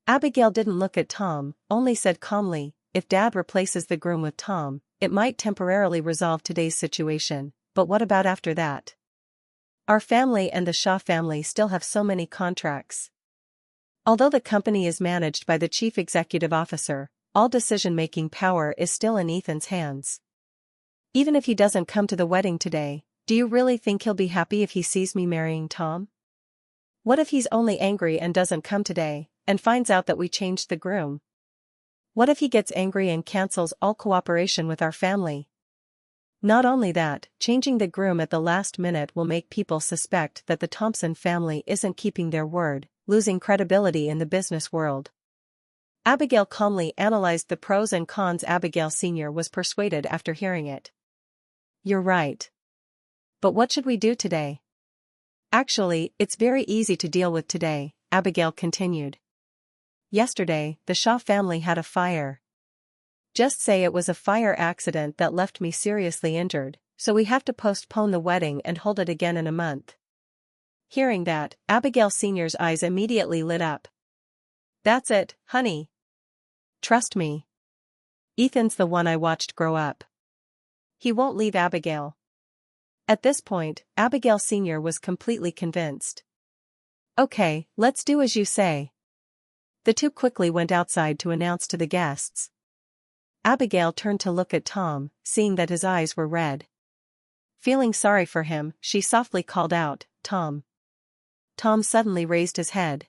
Abigail didn't look at Tom, only said calmly, if Dad replaces the groom with Tom, it might temporarily resolve today's situation, but what about after that? Our family and the Shaw family still have so many contracts. Although the company is managed by the chief executive officer, all decision-making power is still in Ethan's hands. Even if he doesn't come to the wedding today, do you really think he'll be happy if he sees me marrying Tom? What if he's only angry and doesn't come today, and finds out that we changed the groom? What if he gets angry and cancels all cooperation with our family? Not only that, changing the groom at the last minute will make people suspect that the Thompson family isn't keeping their word, losing credibility in the business world. Abigail calmly analyzed the pros and cons. Abigail Sr. was persuaded after hearing it. You're right. But what should we do today? Actually, it's very easy to deal with today, Abigail continued. Yesterday, the Shaw family had a fire. Just say it was a fire accident that left me seriously injured, so we have to postpone the wedding and hold it again in a month. Hearing that, Abigail Sr.'s eyes immediately lit up. That's it, honey. Trust me. Ethan's the one I watched grow up. He won't leave Abigail. At this point, Abigail Sr. was completely convinced. Okay, let's do as you say. The two quickly went outside to announce to the guests. Abigail turned to look at Tom, seeing that his eyes were red. Feeling sorry for him, she softly called out, Tom. Tom suddenly raised his head.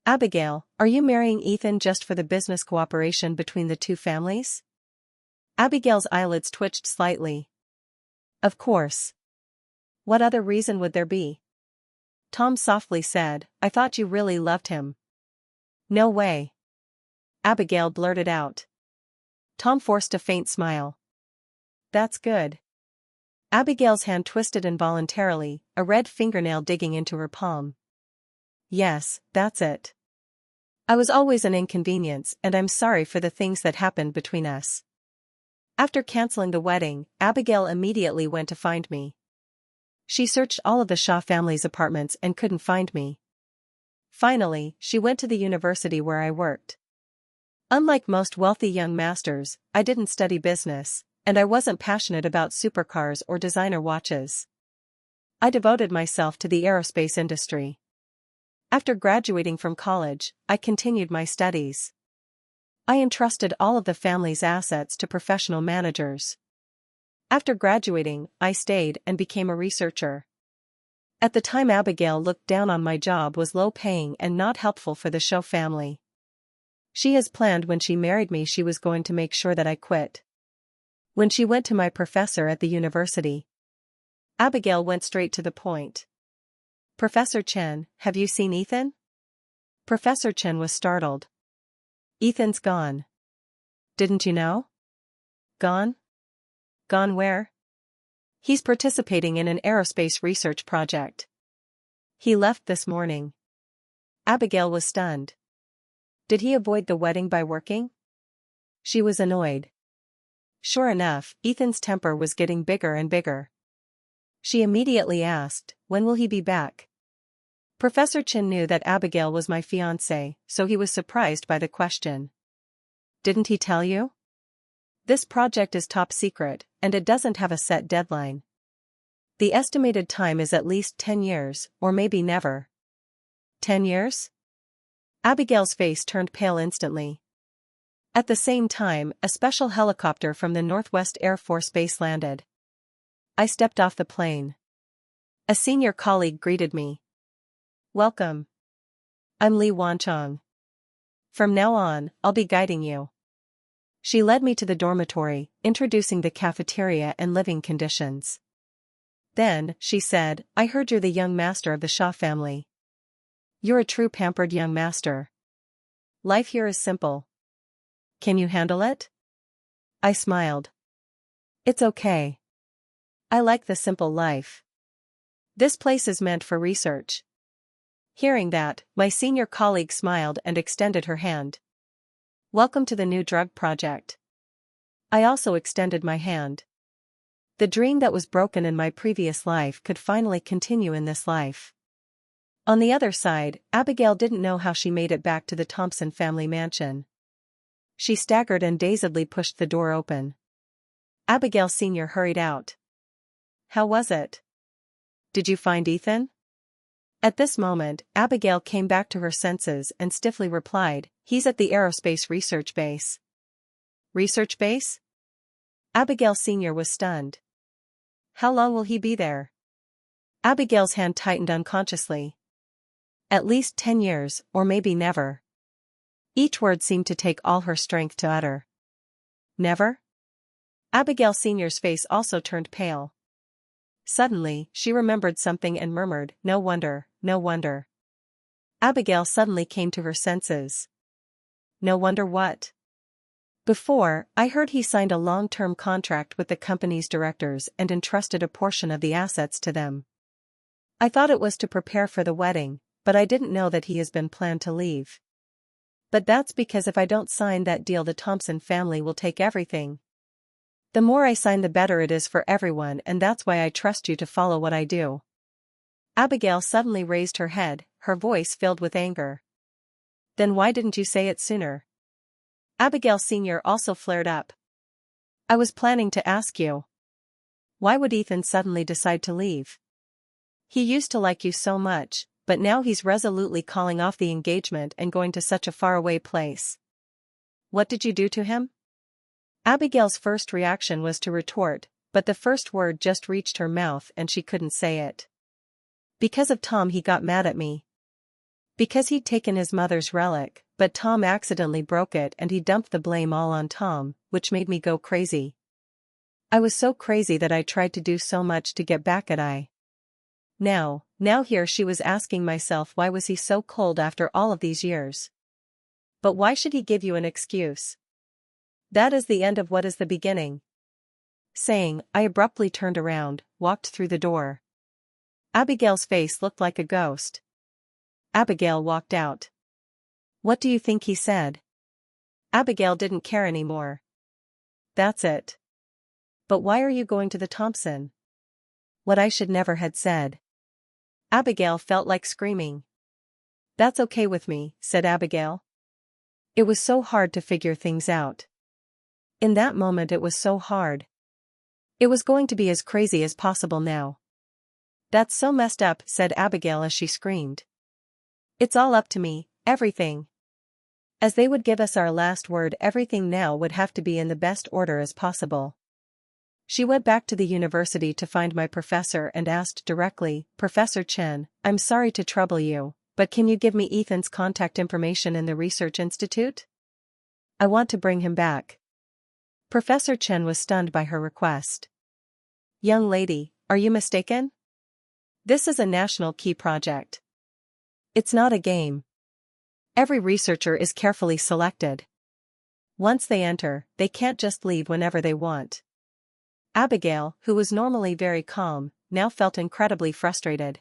Abigail, are you marrying Ethan just for the business cooperation between the two families? Abigail's eyelids twitched slightly. Of course. What other reason would there be? Tom softly said, I thought you really loved him. No way. Abigail blurted out. Tom forced a faint smile. That's good. Abigail's hand twisted involuntarily, a red fingernail digging into her palm. Yes, that's it. I was always an inconvenience and I'm sorry for the things that happened between us. After canceling the wedding, Abigail immediately went to find me. She searched all of the Shaw family's apartments and couldn't find me. Finally, she went to the university where I worked. Unlike most wealthy young masters, I didn't study business, and I wasn't passionate about supercars or designer watches. I devoted myself to the aerospace industry. After graduating from college, I continued my studies. I entrusted all of the family's assets to professional managers. After graduating, I stayed and became a researcher. At the time, Abigail looked down on my job was low-paying and not helpful for the Shaw family. She has planned when she married me she was going to make sure that I quit. When she went to my professor at the university. Abigail went straight to the point. Professor Chen, have you seen Ethan? Professor Chen was startled. Ethan's gone. Didn't you know? Gone? Gone where? He's participating in an aerospace research project. He left this morning. Abigail was stunned. Did he avoid the wedding by working? She was annoyed. Sure enough, Ethan's temper was getting bigger and bigger. She immediately asked, when will he be back? Professor Chen knew that Abigail was my fiancée, so he was surprised by the question. Didn't he tell you? This project is top secret, and it doesn't have a set deadline. The estimated time is at least 10 years, or maybe never. 10 years? Abigail's face turned pale instantly. At the same time, a special helicopter from the Northwest Air Force Base landed. I stepped off the plane. A senior colleague greeted me. Welcome. I'm Li Wanchong. From now on, I'll be guiding you. She led me to the dormitory, introducing the cafeteria and living conditions. Then, she said, I heard you're the young master of the Shaw family. You're a true pampered young master. Life here is simple. Can you handle it? I smiled. It's okay. I like the simple life. This place is meant for research. Hearing that, my senior colleague smiled and extended her hand. Welcome to the new drug project. I also extended my hand. The dream that was broken in my previous life could finally continue in this life. On the other side, Abigail didn't know how she made it back to the Thompson family mansion. She staggered and dazedly pushed the door open. Abigail Sr. hurried out. How was it? Did you find Ethan? At this moment, Abigail came back to her senses and stiffly replied, he's at the aerospace research base. Research base? Abigail Sr. was stunned. How long will he be there? Abigail's hand tightened unconsciously. At least 10 years, or maybe never. Each word seemed to take all her strength to utter. Never? Abigail Sr.'s face also turned pale. Suddenly, she remembered something and murmured, no wonder, no wonder. Abigail suddenly came to her senses. No wonder what? Before, I heard he signed a long-term contract with the company's directors and entrusted a portion of the assets to them. I thought it was to prepare for the wedding, but I didn't know that he has been planned to leave. But that's because if I don't sign that deal, the Thompson family will take everything. The more I sign, the better it is for everyone, and that's why I trust you to follow what I do. Abigail suddenly raised her head, her voice filled with anger. Then why didn't you say it sooner? Abigail Sr. also flared up. I was planning to ask you. Why would Ethan suddenly decide to leave? He used to like you so much, but now he's resolutely calling off the engagement and going to such a faraway place. What did you do to him? Abigail's first reaction was to retort, but the first word just reached her mouth and she couldn't say it. Because of Tom, he got mad at me. Because he'd taken his mother's relic, but Tom accidentally broke it and he dumped the blame all on Tom, which made me go crazy. I was so crazy that I tried to do so much to get back at I. Now here she was asking myself, why was he so cold after all of these years? But why should he give you an excuse? That is the end of what is the beginning. Saying, I abruptly turned around, walked through the door. Abigail's face looked like a ghost. Abigail walked out. What do you think he said? Abigail didn't care anymore. That's it. But why are you going to the Thompson? What I should never had said. Abigail felt like screaming. That's okay with me, said Abigail. It was so hard to figure things out. In that moment it was so hard. It was going to be as crazy as possible now. That's so messed up, said Abigail as she screamed. It's all up to me, everything. As they would give us our last word, everything now would have to be in the best order as possible. She went back to the university to find my professor and asked directly, Professor Chen, I'm sorry to trouble you, but can you give me Ethan's contact information in the research institute? I want to bring him back. Professor Chen was stunned by her request. Young lady, Are you mistaken? This is a national key project. It's not a game. Every researcher is carefully selected. Once they enter, they can't just leave whenever they want. Abigail, who was normally very calm, now felt incredibly frustrated.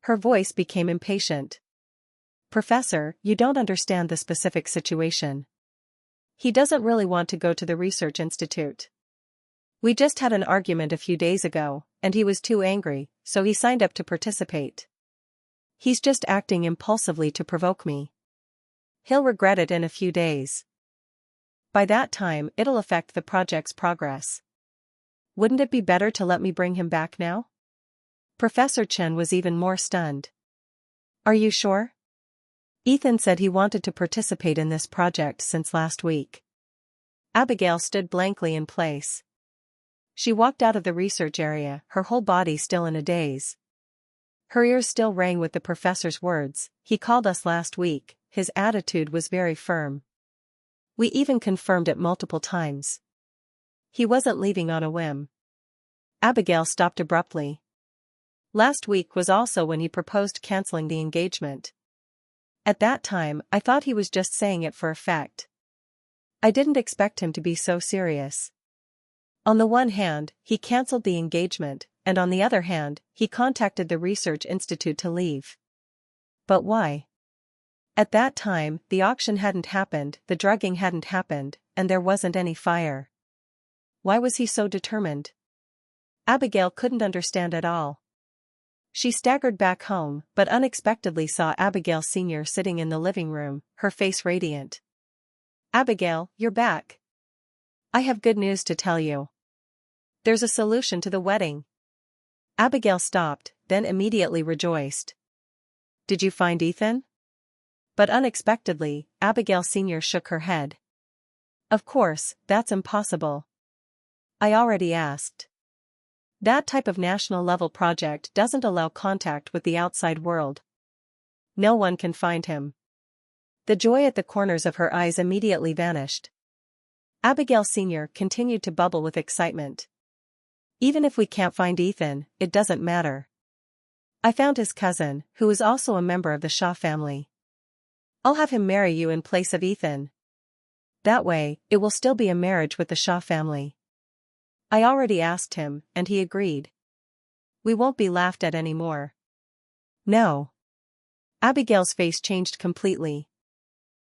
Her voice became impatient. Professor, you don't understand the specific situation. He doesn't really want to go to the research institute. We just had an argument a few days ago, and he was too angry, so he signed up to participate. He's just acting impulsively to provoke me. He'll regret it in a few days. By that time, it'll affect the project's progress. Wouldn't it be better to let me bring him back now? Professor Chen was even more stunned. Are you sure? Ethan said he wanted to participate in this project since last week. Abigail stood blankly in place. She walked out of the research area, her whole body still in a daze. Her ears still rang with the professor's words. He called us last week. His attitude was very firm. We even confirmed it multiple times. He wasn't leaving on a whim. Abigail stopped abruptly. Last week was also when he proposed canceling the engagement. At that time, I thought he was just saying it for effect. I didn't expect him to be so serious. On the one hand, he cancelled the engagement, and on the other hand, he contacted the research institute to leave. But why? At that time, the auction hadn't happened, the drugging hadn't happened, and there wasn't any fire. Why was he so determined? Abigail couldn't understand at all. She staggered back home, but unexpectedly saw Abigail Sr. sitting in the living room, her face radiant. Abigail, you're back. I have good news to tell you. There's a solution to the wedding. Abigail stopped, then immediately rejoiced. Did you find Ethan? But unexpectedly, Abigail Sr. shook her head. Of course, that's impossible. I already asked. That type of national-level project doesn't allow contact with the outside world. No one can find him. The joy at the corners of her eyes immediately vanished. Abigail Sr. continued to bubble with excitement. Even if we can't find Ethan, it doesn't matter. I found his cousin, who is also a member of the Shaw family. I'll have him marry you in place of Ethan. That way, it will still be a marriage with the Shaw family. I already asked him, and he agreed. We won't be laughed at anymore. No. Abigail's face changed completely.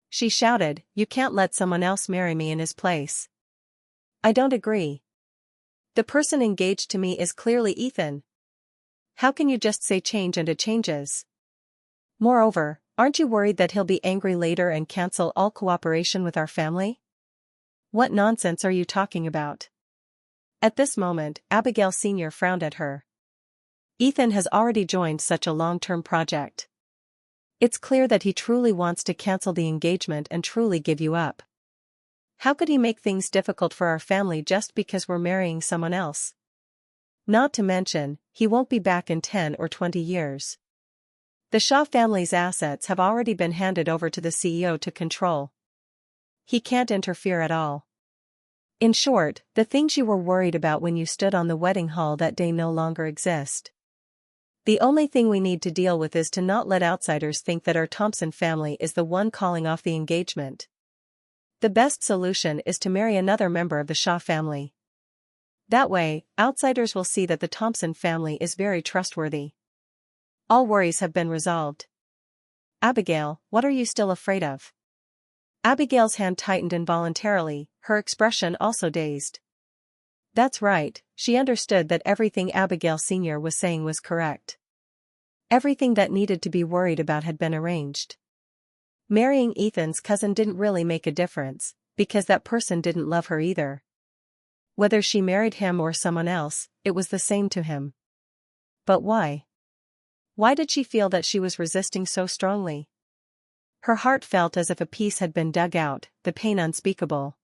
She shouted, You can't let someone else marry me in his place. I don't agree. The person engaged to me is clearly Ethan. How can you just say change and it changes? Moreover, aren't you worried that he'll be angry later and cancel all cooperation with our family? What nonsense are you talking about? At this moment, Abigail Sr. frowned at her. Ethan has already joined such a long-term project. It's clear that he truly wants to cancel the engagement and truly give you up. How could he make things difficult for our family just because we're marrying someone else? Not to mention, he won't be back in 10 or 20 years. The Shaw family's assets have already been handed over to the CEO to control. He can't interfere at all. In short, the things you were worried about when you stood on the wedding hall that day no longer exist. The only thing we need to deal with is to not let outsiders think that our Thompson family is the one calling off the engagement. The best solution is to marry another member of the Shaw family. That way, outsiders will see that the Thompson family is very trustworthy. All worries have been resolved. Abigail, what are you still afraid of? Abigail's hand tightened involuntarily, her expression also dazed. That's right, she understood that everything Abigail Sr. was saying was correct. Everything that needed to be worried about had been arranged. Marrying Ethan's cousin didn't really make a difference, because that person didn't love her either. Whether she married him or someone else, it was the same to him. But why? Why did she feel that she was resisting so strongly? Her heart felt as if a piece had been dug out, the pain unspeakable.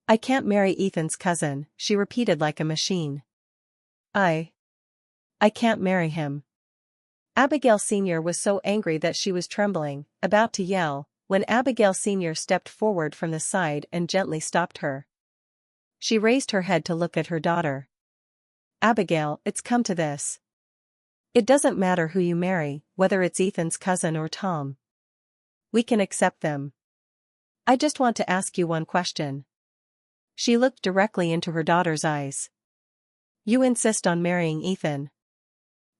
I can't marry Ethan's cousin, she repeated like a machine. I can't marry him. Abigail Sr. was so angry that she was trembling, about to yell, when Abigail Sr. stepped forward from the side and gently stopped her. She raised her head to look at her daughter. Abigail, it's come to this. It doesn't matter who you marry, whether it's Ethan's cousin or Tom. We can accept them. I just want to ask you one question. She looked directly into her daughter's eyes. You insist on marrying Ethan.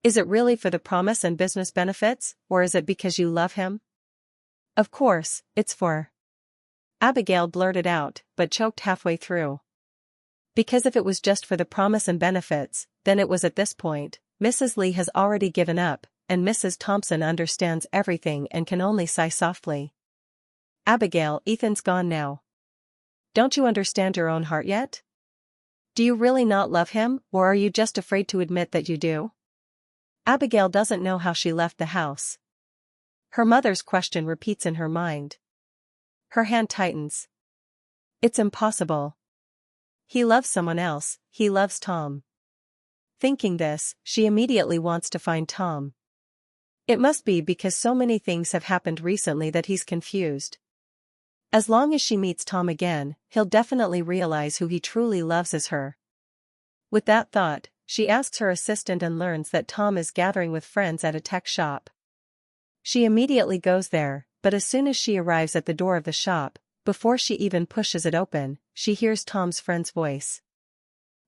Is it really for the promise and business benefits, or is it because you love him? Of course, it's for. Abigail blurted out, but choked halfway through. Because if it was just for the promise and benefits, then it was at this point. Mrs. Lee has already given up, and Mrs. Thompson understands everything and can only sigh softly. Abigail, Ethan's gone now. Don't you understand your own heart yet? Do you really not love him, or are you just afraid to admit that you do? Abigail doesn't know how she left the house. Her mother's question repeats in her mind. Her hand tightens. It's impossible. He loves someone else, he loves Tom. Thinking this, she immediately wants to find Tom. It must be because so many things have happened recently that he's confused. As long as she meets Tom again, he'll definitely realize who he truly loves is her. With that thought, she asks her assistant and learns that Tom is gathering with friends at a tech shop. She immediately goes there, but as soon as she arrives at the door of the shop, before she even pushes it open, she hears Tom's friend's voice.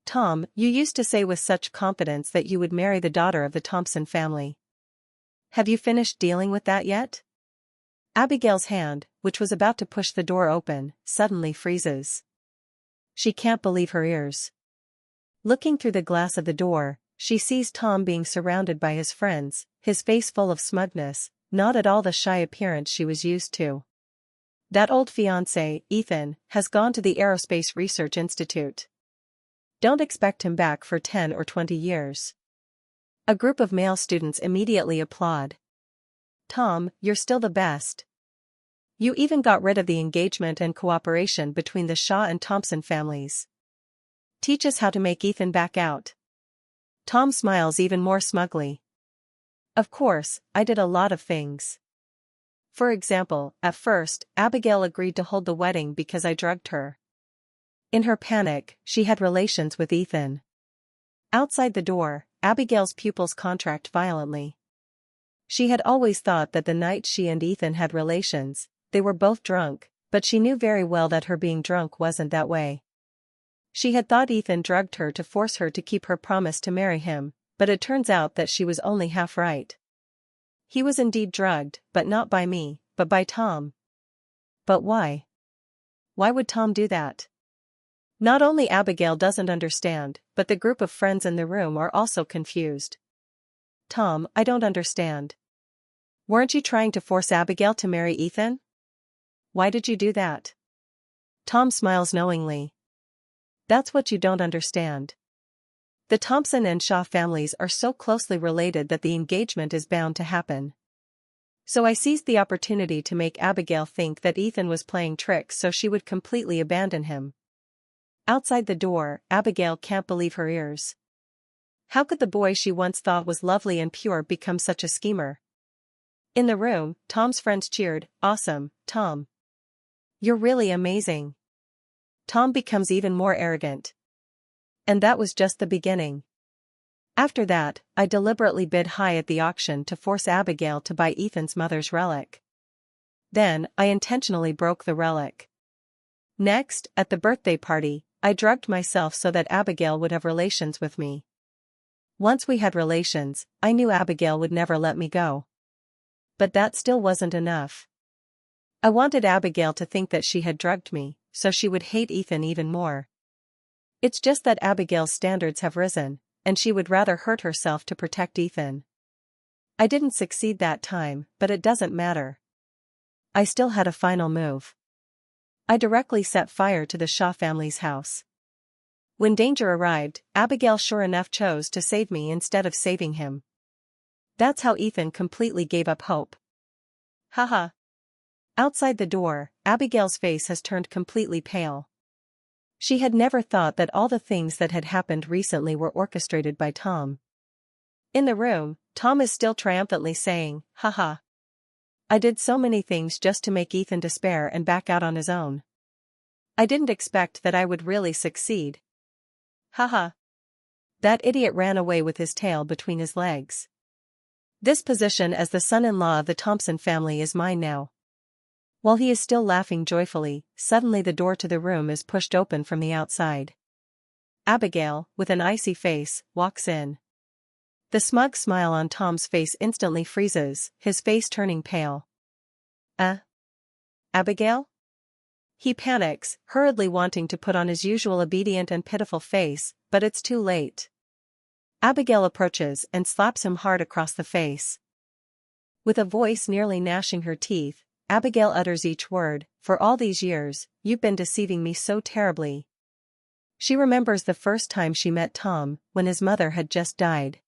Tom, you used to say with such confidence that you would marry the daughter of the Thompson family. Have you finished dealing with that yet? Abigail's hand, which was about to push the door open, suddenly freezes. She can't believe her ears. Looking through the glass of the door, she sees Tom being surrounded by his friends, his face full of smugness, not at all the shy appearance she was used to. That old fiancé, Ethan, has gone to the Aerospace Research Institute. Don't expect him back for 10 or 20 years. A group of male students immediately applaud. Tom, you're still the best. You even got rid of the engagement and cooperation between the Shaw and Thompson families. Teach us how to make Ethan back out. Tom smiles even more smugly. Of course, I did a lot of things. For example, at first, Abigail agreed to hold the wedding because I drugged her. In her panic, she had relations with Ethan. Outside the door, Abigail's pupils contract violently. She had always thought that the night she and Ethan had relations, they were both drunk, but she knew very well that her being drunk wasn't that way. She had thought Ethan drugged her to force her to keep her promise to marry him, but it turns out that she was only half right. He was indeed drugged, but not by me, but by Tom. But why? Why would Tom do that? Not only Abigail doesn't understand, but the group of friends in the room are also confused. Tom, I don't understand. Weren't you trying to force Abigail to marry Ethan? Why did you do that? Tom smiles knowingly. That's what you don't understand. The Thompson and Shaw families are so closely related that the engagement is bound to happen. So I seized the opportunity to make Abigail think that Ethan was playing tricks so she would completely abandon him. Outside the door, Abigail can't believe her ears. How could the boy she once thought was lovely and pure become such a schemer? In the room, Tom's friends cheered, "Awesome, Tom. You're really amazing." Tom becomes even more arrogant. And that was just the beginning. After that, I deliberately bid high at the auction to force Abigail to buy Ethan's mother's relic. Then, I intentionally broke the relic. Next, at the birthday party, I drugged myself so that Abigail would have relations with me. Once we had relations, I knew Abigail would never let me go. But that still wasn't enough. I wanted Abigail to think that she had drugged me, so she would hate Ethan even more. It's just that Abigail's standards have risen, and she would rather hurt herself to protect Ethan. I didn't succeed that time, but it doesn't matter. I still had a final move. I directly set fire to the Shaw family's house. When danger arrived, Abigail sure enough chose to save me instead of saving him. That's how Ethan completely gave up hope. Haha. Outside the door, Abigail's face has turned completely pale. She had never thought that all the things that had happened recently were orchestrated by Tom. In the room, Tom is still triumphantly saying, "Haha. I did so many things just to make Ethan despair and back out on his own. I didn't expect that I would really succeed. Haha." That idiot ran away with his tail between his legs. This position as the son-in-law of the Thompson family is mine now. While he is still laughing joyfully, suddenly the door to the room is pushed open from the outside. Abigail, with an icy face, walks in. The smug smile on Tom's face instantly freezes, his face turning pale. Abigail? He panics, hurriedly wanting to put on his usual obedient and pitiful face, but it's too late. Abigail approaches and slaps him hard across the face. With a voice nearly gnashing her teeth, Abigail utters each word, "For all these years, you've been deceiving me so terribly." She remembers the first time she met Tom, when his mother had just died.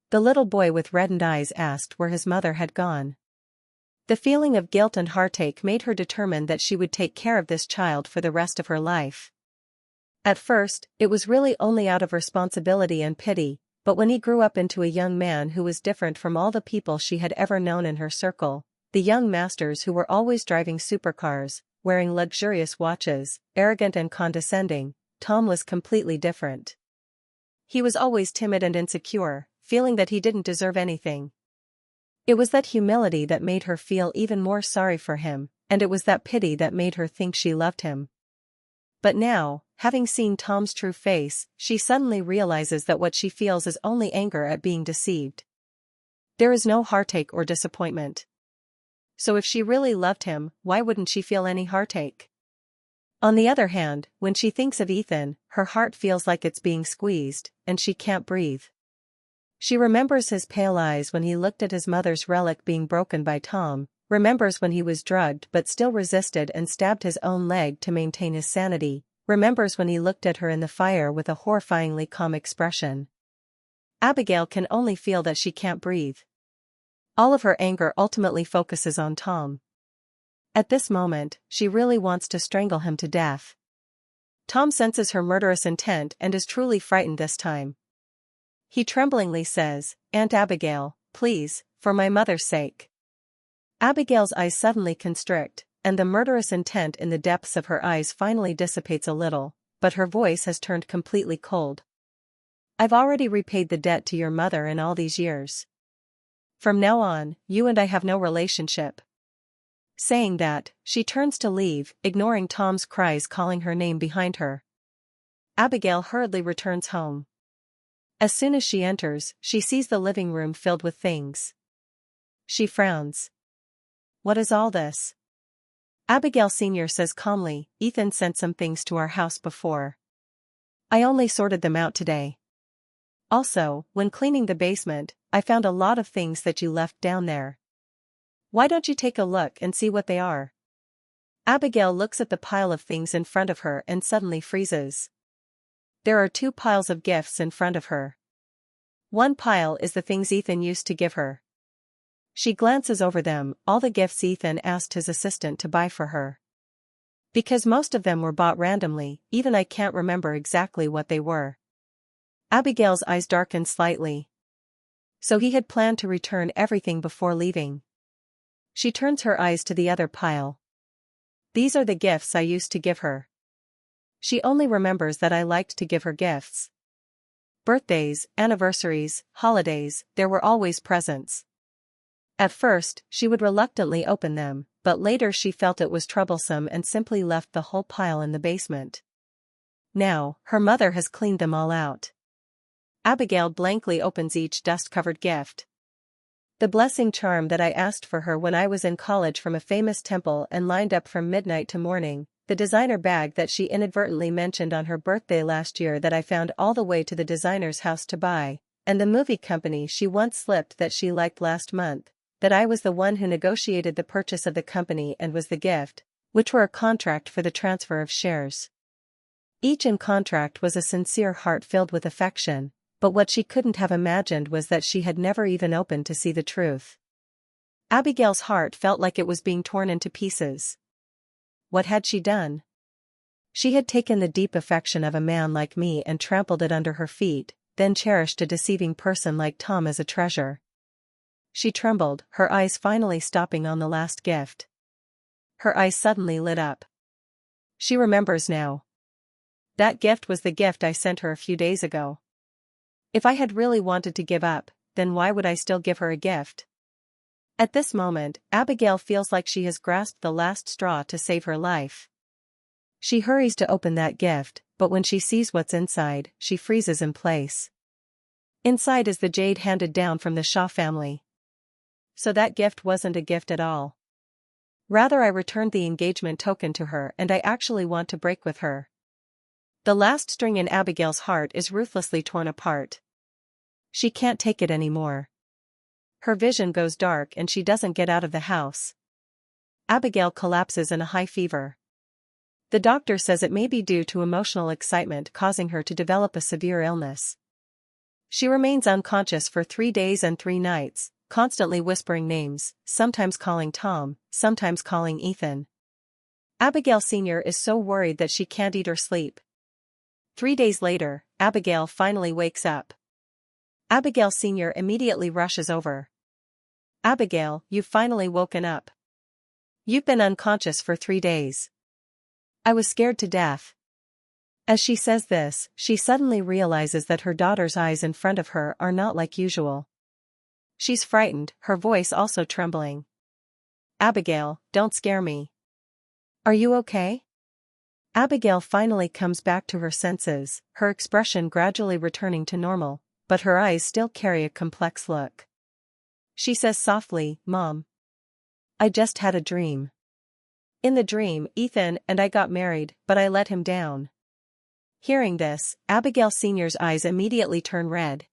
The little boy with reddened eyes asked where his mother had gone. The feeling of guilt and heartache made her determine that she would take care of this child for the rest of her life. At first, it was really only out of responsibility and pity, but when he grew up into a young man who was different from all the people she had ever known in her circle, the young masters who were always driving supercars, wearing luxurious watches, arrogant and condescending, Tom was completely different. He was always timid and insecure, feeling that he didn't deserve anything. It was that humility that made her feel even more sorry for him, and it was that pity that made her think she loved him. But now, having seen Tom's true face, she suddenly realizes that what she feels is only anger at being deceived. There is no heartache or disappointment. So if she really loved him, why wouldn't she feel any heartache? On the other hand, when she thinks of Ethan, her heart feels like it's being squeezed, and she can't breathe. She remembers his pale eyes when he looked at his mother's relic being broken by Tom, remembers when he was drugged but still resisted and stabbed his own leg to maintain his sanity, remembers when he looked at her in the fire with a horrifyingly calm expression. Abigail can only feel that she can't breathe. All of her anger ultimately focuses on Tom. At this moment, she really wants to strangle him to death. Tom senses her murderous intent and is truly frightened this time. He tremblingly says, "Aunt Abigail, please, for my mother's sake." Abigail's eyes suddenly constrict, and the murderous intent in the depths of her eyes finally dissipates a little, but her voice has turned completely cold. "I've already repaid the debt to your mother in all these years. From now on, you and I have no relationship." Saying that, she turns to leave, ignoring Tom's cries calling her name behind her. Abigail hurriedly returns home. As soon as she enters, she sees the living room filled with things. She frowns. "What is all this?" Abigail Sr. says calmly, "Ethan sent some things to our house before. I only sorted them out today. Also, when cleaning the basement, I found a lot of things that you left down there. Why don't you take a look and see what they are?" Abigail looks at the pile of things in front of her and suddenly freezes. There are two piles of gifts in front of her. One pile is the things Ethan used to give her. She glances over them, all the gifts Ethan asked his assistant to buy for her. Because most of them were bought randomly, even I can't remember exactly what they were. Abigail's eyes darken slightly. So he had planned to return everything before leaving. She turns her eyes to the other pile. These are the gifts I used to give her. She only remembers that I liked to give her gifts. Birthdays, anniversaries, holidays, there were always presents. At first, she would reluctantly open them, but later she felt it was troublesome and simply left the whole pile in the basement. Now, her mother has cleaned them all out. Abigail blankly opens each dust-covered gift. The blessing charm that I asked for her when I was in college from a famous temple and lined up from midnight to morning, the designer bag that she inadvertently mentioned on her birthday last year that I found all the way to the designer's house to buy, and the movie company she once slipped that she liked last month, that I was the one who negotiated the purchase of the company and was the gift, which were a contract for the transfer of shares. Each in contract was a sincere heart filled with affection, but what she couldn't have imagined was that she had never even opened to see the truth. Abigail's heart felt like it was being torn into pieces. What had she done? She had taken the deep affection of a man like me and trampled it under her feet, then cherished a deceiving person like Tom as a treasure. She trembled, her eyes finally stopping on the last gift. Her eyes suddenly lit up. She remembers now. That gift was the gift I sent her a few days ago. If I had really wanted to give up, then why would I still give her a gift? At this moment, Abigail feels like she has grasped the last straw to save her life. She hurries to open that gift, but when she sees what's inside, she freezes in place. Inside is the jade handed down from the Shaw family. So that gift wasn't a gift at all. Rather, I returned the engagement token to her, and I actually want to break with her. The last string in Abigail's heart is ruthlessly torn apart. She can't take it anymore. Her vision goes dark and she doesn't get out of the house. Abigail collapses in a high fever. The doctor says it may be due to emotional excitement causing her to develop a severe illness. She remains unconscious for 3 days and 3 nights, constantly whispering names, sometimes calling Tom, sometimes calling Ethan. Abigail Sr. is so worried that she can't eat or sleep. 3 days later, Abigail finally wakes up. Abigail Sr. immediately rushes over. Abigail, you've finally woken up. You've been unconscious for 3 days. I was scared to death. As she says this, she suddenly realizes that her daughter's eyes in front of her are not like usual. She's frightened, her voice also trembling. Abigail, don't scare me. Are you okay? Abigail finally comes back to her senses, her expression gradually returning to normal, but her eyes still carry a complex look. She says softly, Mom. I just had a dream. In the dream, Ethan and I got married, but I let him down. Hearing this, Abigail Sr.'s eyes immediately turn red.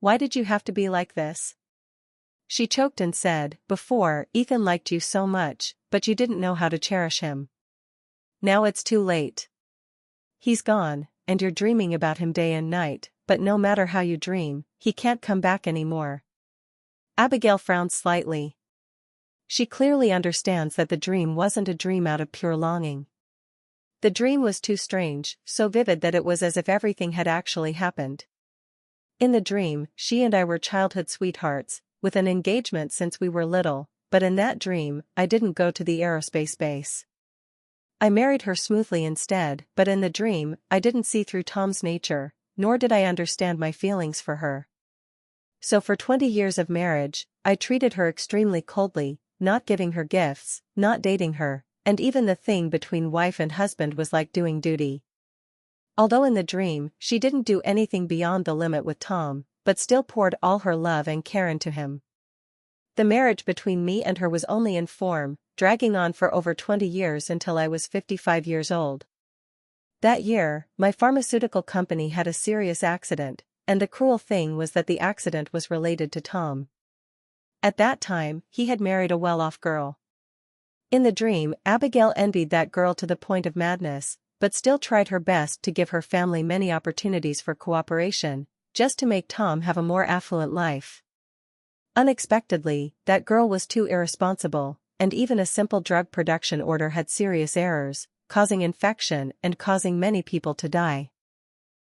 Why did you have to be like this? She choked and said, before, Ethan liked you so much, but you didn't know how to cherish him. Now it's too late. He's gone, and you're dreaming about him day and night, but no matter how you dream, he can't come back anymore. Abigail frowned slightly. She clearly understands that the dream wasn't a dream out of pure longing. The dream was too strange, so vivid that it was as if everything had actually happened. In the dream, she and I were childhood sweethearts, with an engagement since we were little, but in that dream, I didn't go to the aerospace base. I married her smoothly instead, but in the dream, I didn't see through Tom's nature, nor did I understand my feelings for her. So for 20 years of marriage, I treated her extremely coldly, not giving her gifts, not dating her, and even the thing between wife and husband was like doing duty. Although in the dream, she didn't do anything beyond the limit with Tom, but still poured all her love and care into him. The marriage between me and her was only in form, dragging on for over 20 years until I was 55 years old. That year, my pharmaceutical company had a serious accident, and the cruel thing was that the accident was related to Tom. At that time, he had married a well-off girl. In the dream, Abigail envied that girl to the point of madness, but still tried her best to give her family many opportunities for cooperation, just to make Tom have a more affluent life. Unexpectedly, that girl was too irresponsible, and even a simple drug production order had serious errors, causing infection and causing many people to die.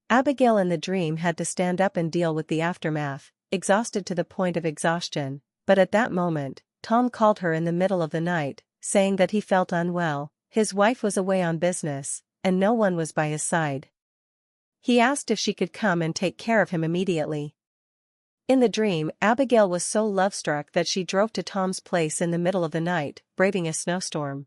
Abigail in the dream had to stand up and deal with the aftermath, exhausted to the point of exhaustion, but at that moment, Tom called her in the middle of the night, saying that he felt unwell, his wife was away on business, and no one was by his side. He asked if she could come and take care of him immediately. In the dream, Abigail was so love-struck that she drove to Tom's place in the middle of the night, braving a snowstorm.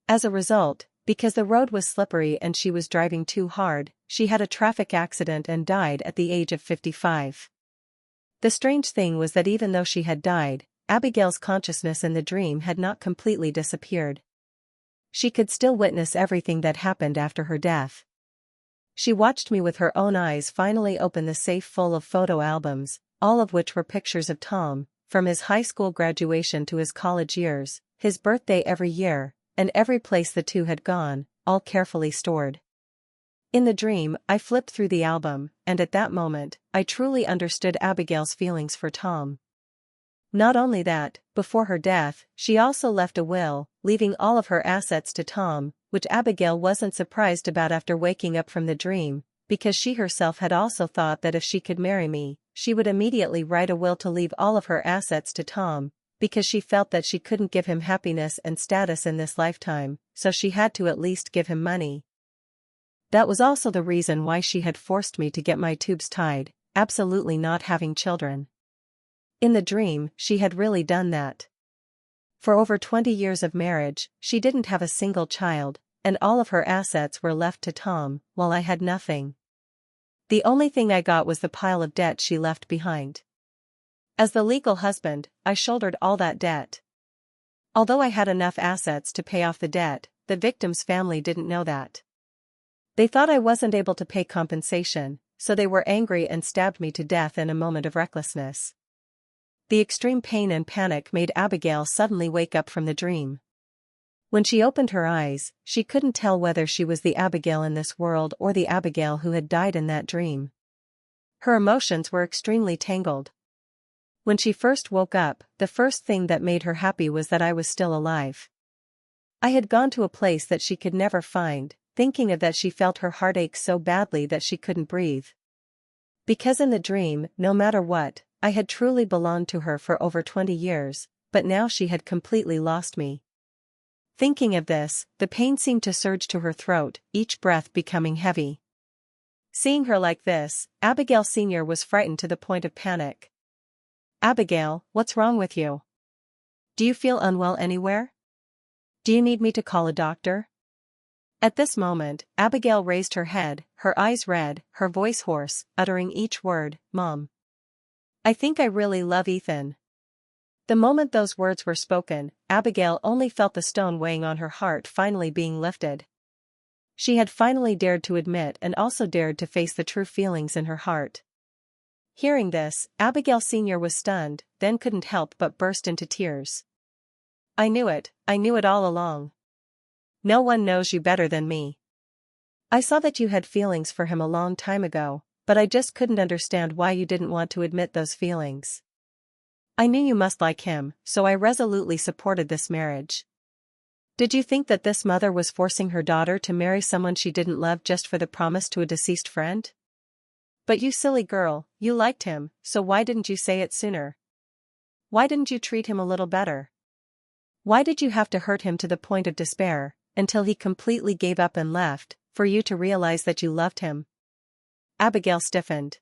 As a result, because the road was slippery and she was driving too hard, she had a traffic accident and died at the age of 55. The strange thing was that even though she had died, Abigail's consciousness in the dream had not completely disappeared. She could still witness everything that happened after her death. She watched me with her own eyes finally open the safe full of photo albums, all of which were pictures of Tom, from his high school graduation to his college years, his birthday every year, and every place the two had gone, all carefully stored. In the dream, I flipped through the album, and at that moment, I truly understood Abigail's feelings for Tom. Not only that, before her death, she also left a will, leaving all of her assets to Tom, which Abigail wasn't surprised about after waking up from the dream, because she herself had also thought that if she could marry me, she would immediately write a will to leave all of her assets to Tom, because she felt that she couldn't give him happiness and status in this lifetime, so she had to at least give him money. That was also the reason why she had forced me to get my tubes tied, absolutely not having children. In the dream, she had really done that. For over 20 years of marriage, she didn't have a single child, and all of her assets were left to Tom, while I had nothing. The only thing I got was the pile of debt she left behind. As the legal husband, I shouldered all that debt. Although I had enough assets to pay off the debt, the victim's family didn't know that. They thought I wasn't able to pay compensation, so they were angry and stabbed me to death in a moment of recklessness. The extreme pain and panic made Abigail suddenly wake up from the dream. When she opened her eyes, she couldn't tell whether she was the Abigail in this world or the Abigail who had died in that dream. Her emotions were extremely tangled. When she first woke up, the first thing that made her happy was that I was still alive. I had gone to a place that she could never find, thinking of that she felt her heart ache so badly that she couldn't breathe. Because in the dream, no matter what, I had truly belonged to her for over 20 years, but now she had completely lost me. Thinking of this, the pain seemed to surge to her throat, each breath becoming heavy. Seeing her like this, Abigail Sr. was frightened to the point of panic. "Abigail, what's wrong with you? Do you feel unwell anywhere? Do you need me to call a doctor?" At this moment, Abigail raised her head, her eyes red, her voice hoarse, uttering each word, "Mom. I think I really love Ethan." The moment those words were spoken, Abigail only felt the stone weighing on her heart finally being lifted. She had finally dared to admit and also dared to face the true feelings in her heart. Hearing this, Abigail Sr. was stunned, then couldn't help but burst into tears. I knew it all along. No one knows you better than me. I saw that you had feelings for him a long time ago, but I just couldn't understand why you didn't want to admit those feelings. I knew you must like him, so I resolutely supported this marriage. Did you think that this mother was forcing her daughter to marry someone she didn't love just for the promise to a deceased friend? But you silly girl, you liked him, so why didn't you say it sooner? Why didn't you treat him a little better? Why did you have to hurt him to the point of despair, until he completely gave up and left, for you to realize that you loved him? Abigail stiffened.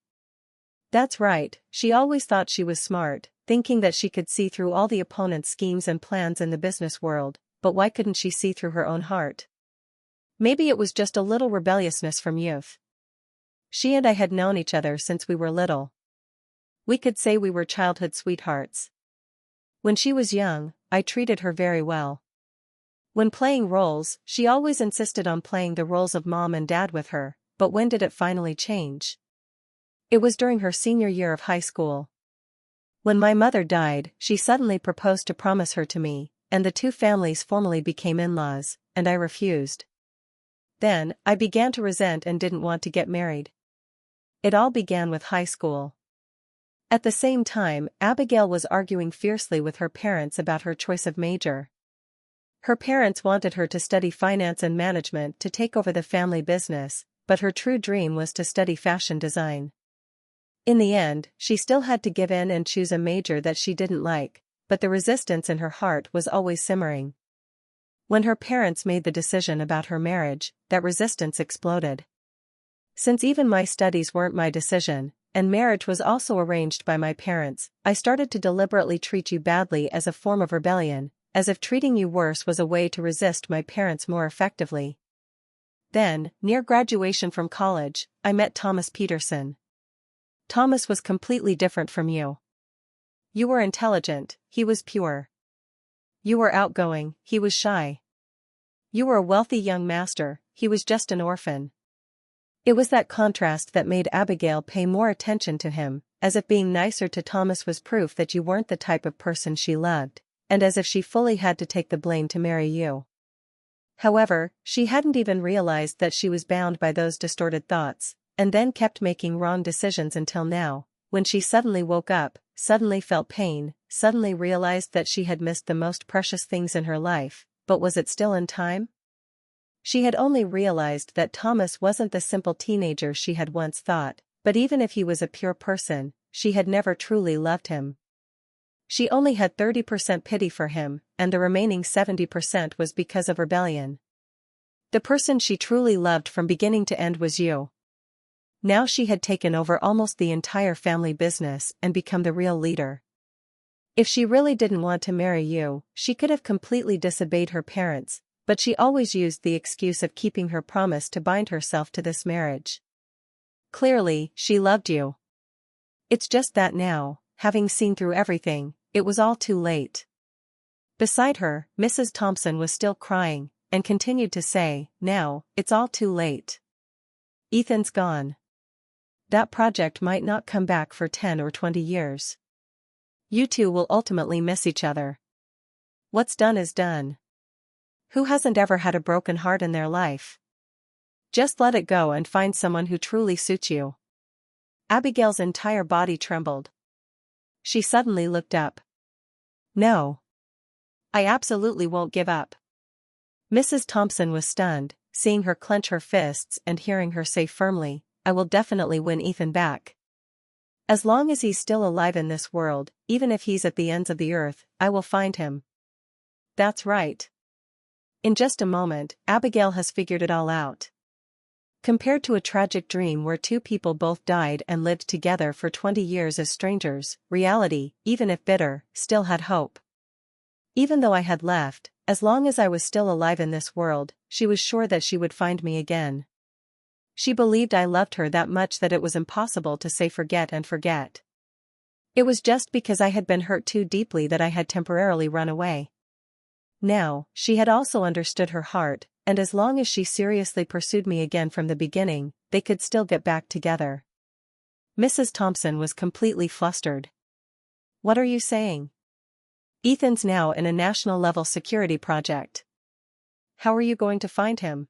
That's right, she always thought she was smart, thinking that she could see through all the opponent's schemes and plans in the business world, but why couldn't she see through her own heart? Maybe it was just a little rebelliousness from youth. She and I had known each other since we were little. We could say we were childhood sweethearts. When she was young, I treated her very well. When playing roles, she always insisted on playing the roles of mom and dad with her, but when did it finally change? It was during her senior year of high school. When my mother died, she suddenly proposed to promise her to me, and the two families formally became in-laws, and I refused. Then, I began to resent and didn't want to get married. It all began with high school. At the same time, Abigail was arguing fiercely with her parents about her choice of major. Her parents wanted her to study finance and management to take over the family business, but her true dream was to study fashion design. In the end, she still had to give in and choose a major that she didn't like, but the resistance in her heart was always simmering. When her parents made the decision about her marriage, that resistance exploded. Since even my studies weren't my decision, and marriage was also arranged by my parents, I started to deliberately treat you badly as a form of rebellion, as if treating you worse was a way to resist my parents more effectively. Then, near graduation from college, I met Thomas Peterson. Thomas was completely different from you. You were intelligent, he was pure. You were outgoing, he was shy. You were a wealthy young master, he was just an orphan. It was that contrast that made Abigail pay more attention to him, as if being nicer to Thomas was proof that you weren't the type of person she loved, and as if she fully had to take the blame to marry you. However, she hadn't even realized that she was bound by those distorted thoughts, and then kept making wrong decisions until now, when she suddenly woke up, suddenly felt pain, suddenly realized that she had missed the most precious things in her life, but was it still in time? She had only realized that Thomas wasn't the simple teenager she had once thought, but even if he was a pure person, she had never truly loved him. She only had 30% pity for him, and the remaining 70% was because of rebellion. The person she truly loved from beginning to end was you. Now she had taken over almost the entire family business and become the real leader. If she really didn't want to marry you, she could have completely disobeyed her parents, but she always used the excuse of keeping her promise to bind herself to this marriage. Clearly, she loved you. It's just that now, having seen through everything, it was all too late. Beside her, Mrs. Thompson was still crying, and continued to say, "Now, it's all too late. Ethan's gone. That project might not come back for 10 or 20 years. You two will ultimately miss each other. What's done is done. Who hasn't ever had a broken heart in their life? Just let it go and find someone who truly suits you." Abigail's entire body trembled. She suddenly looked up. "No. I absolutely won't give up." Mrs. Thompson was stunned, seeing her clench her fists and hearing her say firmly, "I will definitely win Ethan back. As long as he's still alive in this world, even if he's at the ends of the earth, I will find him." That's right. In just a moment, Abigail has figured it all out. Compared to a tragic dream where two people both died and lived together for 20 years as strangers, reality, even if bitter, still had hope. Even though I had left, as long as I was still alive in this world, she was sure that she would find me again. She believed I loved her that much that it was impossible to say forget and forget. It was just because I had been hurt too deeply that I had temporarily run away. Now, she had also understood her heart, and as long as she seriously pursued me again from the beginning, they could still get back together. Mrs. Thompson was completely flustered. "What are you saying? Ethan's now in a national-level security project. How are you going to find him?"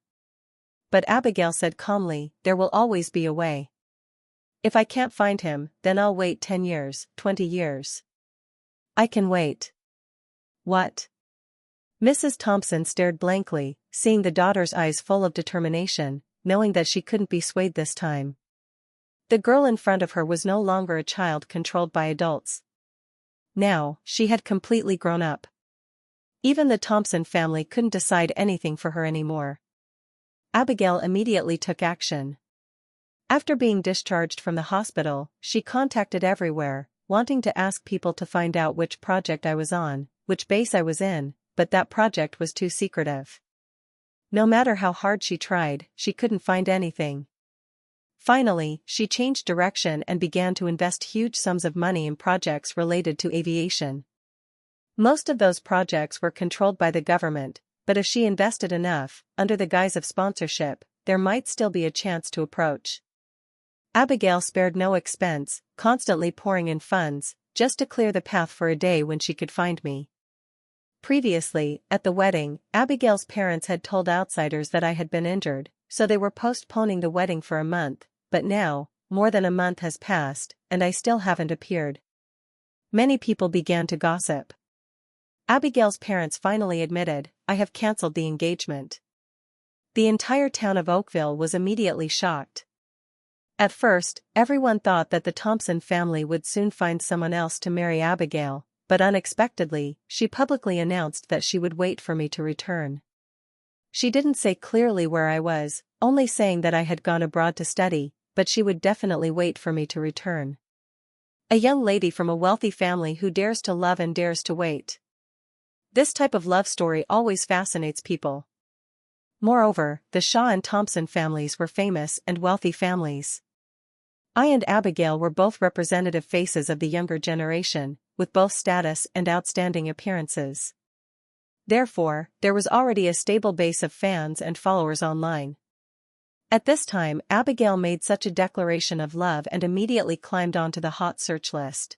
But Abigail said calmly, "There will always be a way. If I can't find him, then I'll wait 10 years, 20 years. I can wait." "What?" Mrs. Thompson stared blankly, seeing the daughter's eyes full of determination, knowing that she couldn't be swayed this time. The girl in front of her was no longer a child controlled by adults. Now, she had completely grown up. Even the Thompson family couldn't decide anything for her anymore. Abigail immediately took action. After being discharged from the hospital, she contacted everywhere, wanting to ask people to find out which project I was on, which base I was in, but that project was too secretive. No matter how hard she tried, she couldn't find anything. Finally, she changed direction and began to invest huge sums of money in projects related to aviation. Most of those projects were controlled by the government, but if she invested enough, under the guise of sponsorship, there might still be a chance to approach. Abigail spared no expense, constantly pouring in funds, just to clear the path for a day when she could find me. Previously, at the wedding, Abigail's parents had told outsiders that I had been injured, so they were postponing the wedding for a month, but now, more than a month has passed, and I still haven't appeared. Many people began to gossip. Abigail's parents finally admitted, "I have cancelled the engagement." The entire town of Oakville was immediately shocked. At first, everyone thought that the Thompson family would soon find someone else to marry Abigail, but unexpectedly, she publicly announced that she would wait for me to return. She didn't say clearly where I was, only saying that I had gone abroad to study, but she would definitely wait for me to return. A young lady from a wealthy family who dares to love and dares to wait. This type of love story always fascinates people. Moreover, the Shaw and Thompson families were famous and wealthy families. I and Abigail were both representative faces of the younger generation, with both status and outstanding appearances. Therefore, there was already a stable base of fans and followers online. At this time, Abigail made such a declaration of love and immediately climbed onto the hot search list.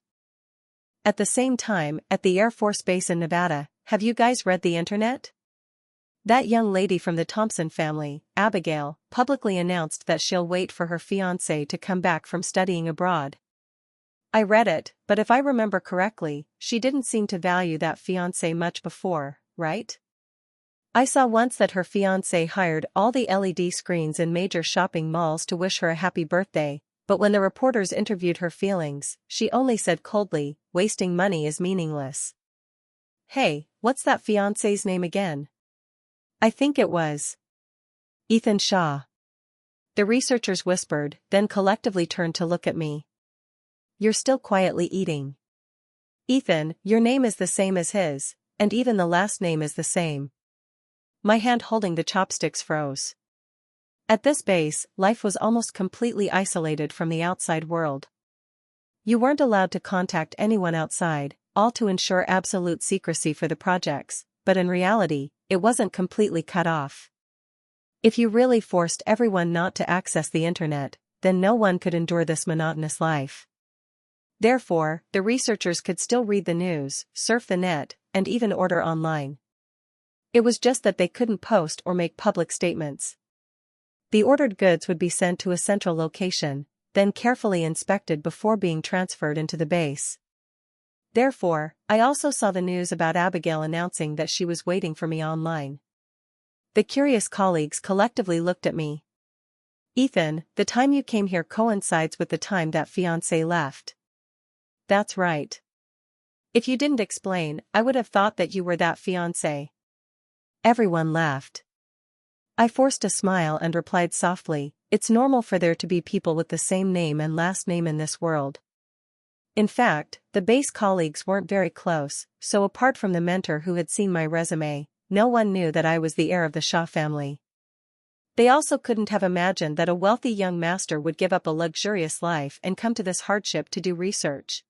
At the same time, at the Air Force Base in Nevada, have you guys read the internet? That young lady from the Thompson family, Abigail, publicly announced that she'll wait for her fiancé to come back from studying abroad. I read it, but if I remember correctly, she didn't seem to value that fiancé much before, right? I saw once that her fiancé hired all the LED screens in major shopping malls to wish her a happy birthday, but when the reporters interviewed her feelings, she only said coldly, "Wasting money is meaningless." Hey, what's that fiancé's name again? I think it was Ethan Shaw. The researchers whispered, then collectively turned to look at me. You're still quietly eating. Ethan, your name is the same as his, and even the last name is the same. My hand holding the chopsticks froze. At this base, life was almost completely isolated from the outside world. You weren't allowed to contact anyone outside, all to ensure absolute secrecy for the projects, but in reality, it wasn't completely cut off. If you really forced everyone not to access the internet, then no one could endure this monotonous life. Therefore, the researchers could still read the news, surf the net, and even order online. It was just that they couldn't post or make public statements. The ordered goods would be sent to a central location, then carefully inspected before being transferred into the base. Therefore, I also saw the news about Abigail announcing that she was waiting for me online. The curious colleagues collectively looked at me. Ethan, the time you came here coincides with the time that fiancé left. That's right. If you didn't explain, I would have thought that you were that fiancé. Everyone laughed. I forced a smile and replied softly, it's normal for there to be people with the same name and last name in this world. In fact, the base colleagues weren't very close, so apart from the mentor who had seen my resume, no one knew that I was the heir of the Shaw family. They also couldn't have imagined that a wealthy young master would give up a luxurious life and come to this hardship to do research.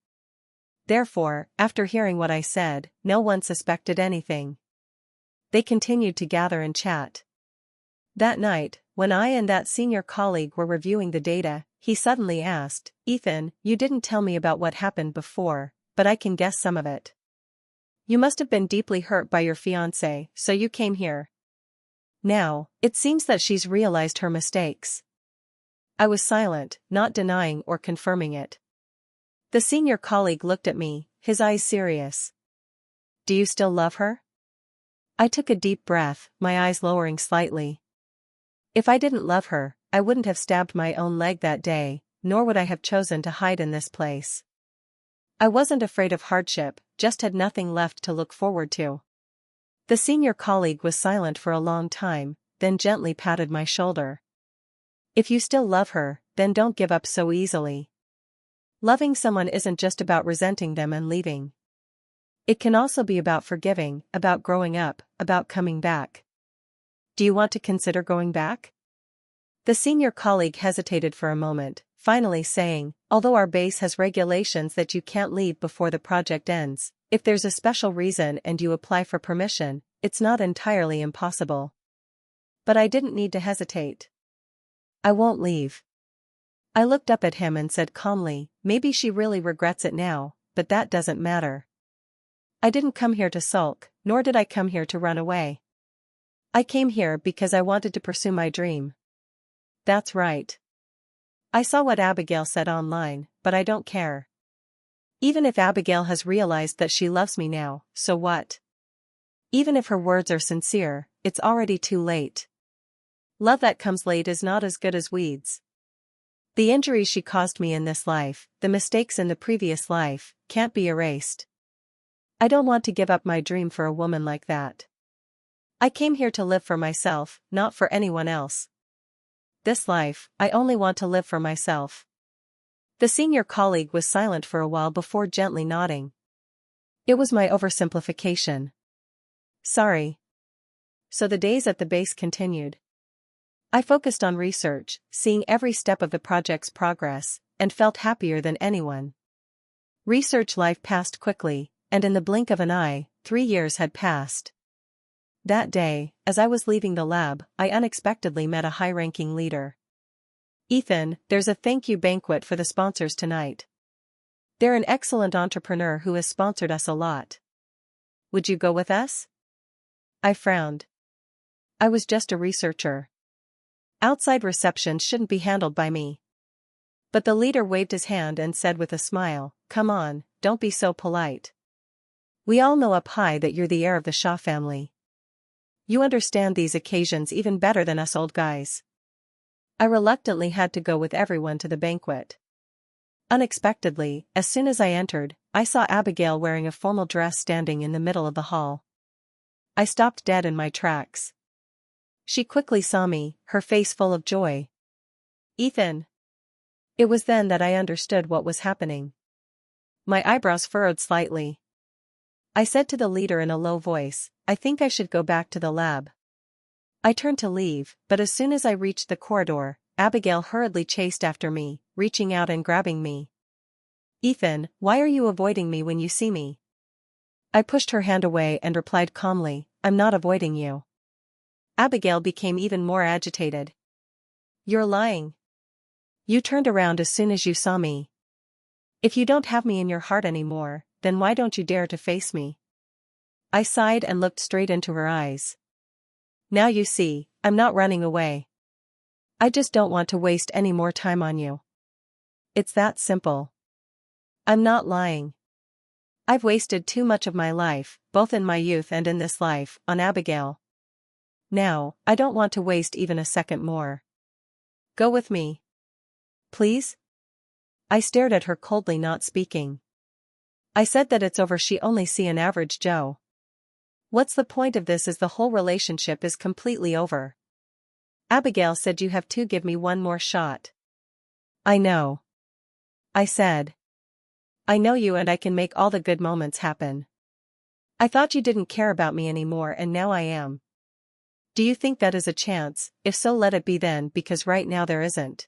Therefore, after hearing what I said, no one suspected anything. They continued to gather and chat. That night, when I and that senior colleague were reviewing the data, he suddenly asked, Ethan, you didn't tell me about what happened before, but I can guess some of it. You must have been deeply hurt by your fiancé, so you came here. Now, it seems that she's realized her mistakes. I was silent, not denying or confirming it. The senior colleague looked at me, his eyes serious. Do you still love her? I took a deep breath, my eyes lowering slightly. If I didn't love her, I wouldn't have stabbed my own leg that day, nor would I have chosen to hide in this place. I wasn't afraid of hardship, just had nothing left to look forward to. The senior colleague was silent for a long time, then gently patted my shoulder. If you still love her, then don't give up so easily. Loving someone isn't just about resenting them and leaving. It can also be about forgiving, about growing up, about coming back. Do you want to consider going back? The senior colleague hesitated for a moment, finally saying, although our base has regulations that you can't leave before the project ends, if there's a special reason and you apply for permission, it's not entirely impossible. But I didn't need to hesitate. I won't leave. I looked up at him and said calmly, maybe she really regrets it now, but that doesn't matter. I didn't come here to sulk, nor did I come here to run away. I came here because I wanted to pursue my dream. That's right. I saw what Abigail said online, but I don't care. Even if Abigail has realized that she loves me now, so what? Even if her words are sincere, it's already too late. Love that comes late is not as good as weeds. The injuries she caused me in this life, the mistakes in the previous life, can't be erased. I don't want to give up my dream for a woman like that. I came here to live for myself, not for anyone else. This life, I only want to live for myself. The senior colleague was silent for a while before gently nodding. It was my oversimplification. Sorry. So the days at the base continued. I focused on research, seeing every step of the project's progress, and felt happier than anyone. Research life passed quickly, and in the blink of an eye, 3 years had passed. That day, as I was leaving the lab, I unexpectedly met a high-ranking leader. Ethan, there's a thank you banquet for the sponsors tonight. They're an excellent entrepreneur who has sponsored us a lot. Would you go with us? I frowned. I was just a researcher. Outside reception shouldn't be handled by me. But the leader waved his hand and said with a smile, come on, don't be so polite. We all know up high that you're the heir of the Shaw family. You understand these occasions even better than us old guys. I reluctantly had to go with everyone to the banquet. Unexpectedly, as soon as I entered, I saw Abigail wearing a formal dress standing in the middle of the hall. I stopped dead in my tracks. She quickly saw me, her face full of joy. Ethan. It was then that I understood what was happening. My eyebrows furrowed slightly. I said to the leader in a low voice, I think I should go back to the lab. I turned to leave, but as soon as I reached the corridor, Abigail hurriedly chased after me, reaching out and grabbing me. Ethan, why are you avoiding me when you see me? I pushed her hand away and replied calmly, I'm not avoiding you. Abigail became even more agitated. You're lying. You turned around as soon as you saw me. If you don't have me in your heart anymore, then why don't you dare to face me? I sighed and looked straight into her eyes. Now you see, I'm not running away. I just don't want to waste any more time on you. It's that simple. I'm not lying. I've wasted too much of my life, both in my youth and in this life, on Abigail. Now, I don't want to waste even a second more. Go with me. Please? I stared at her coldly, not speaking. I said that it's over. She only see an average Joe. What's the point of this is the whole relationship is completely over. Abigail said you have to give me one more shot. I know. I said. I know you and I can make all the good moments happen. I thought you didn't care about me anymore and now I am. Do you think that is a chance? If so, let it be then, because right now there isn't.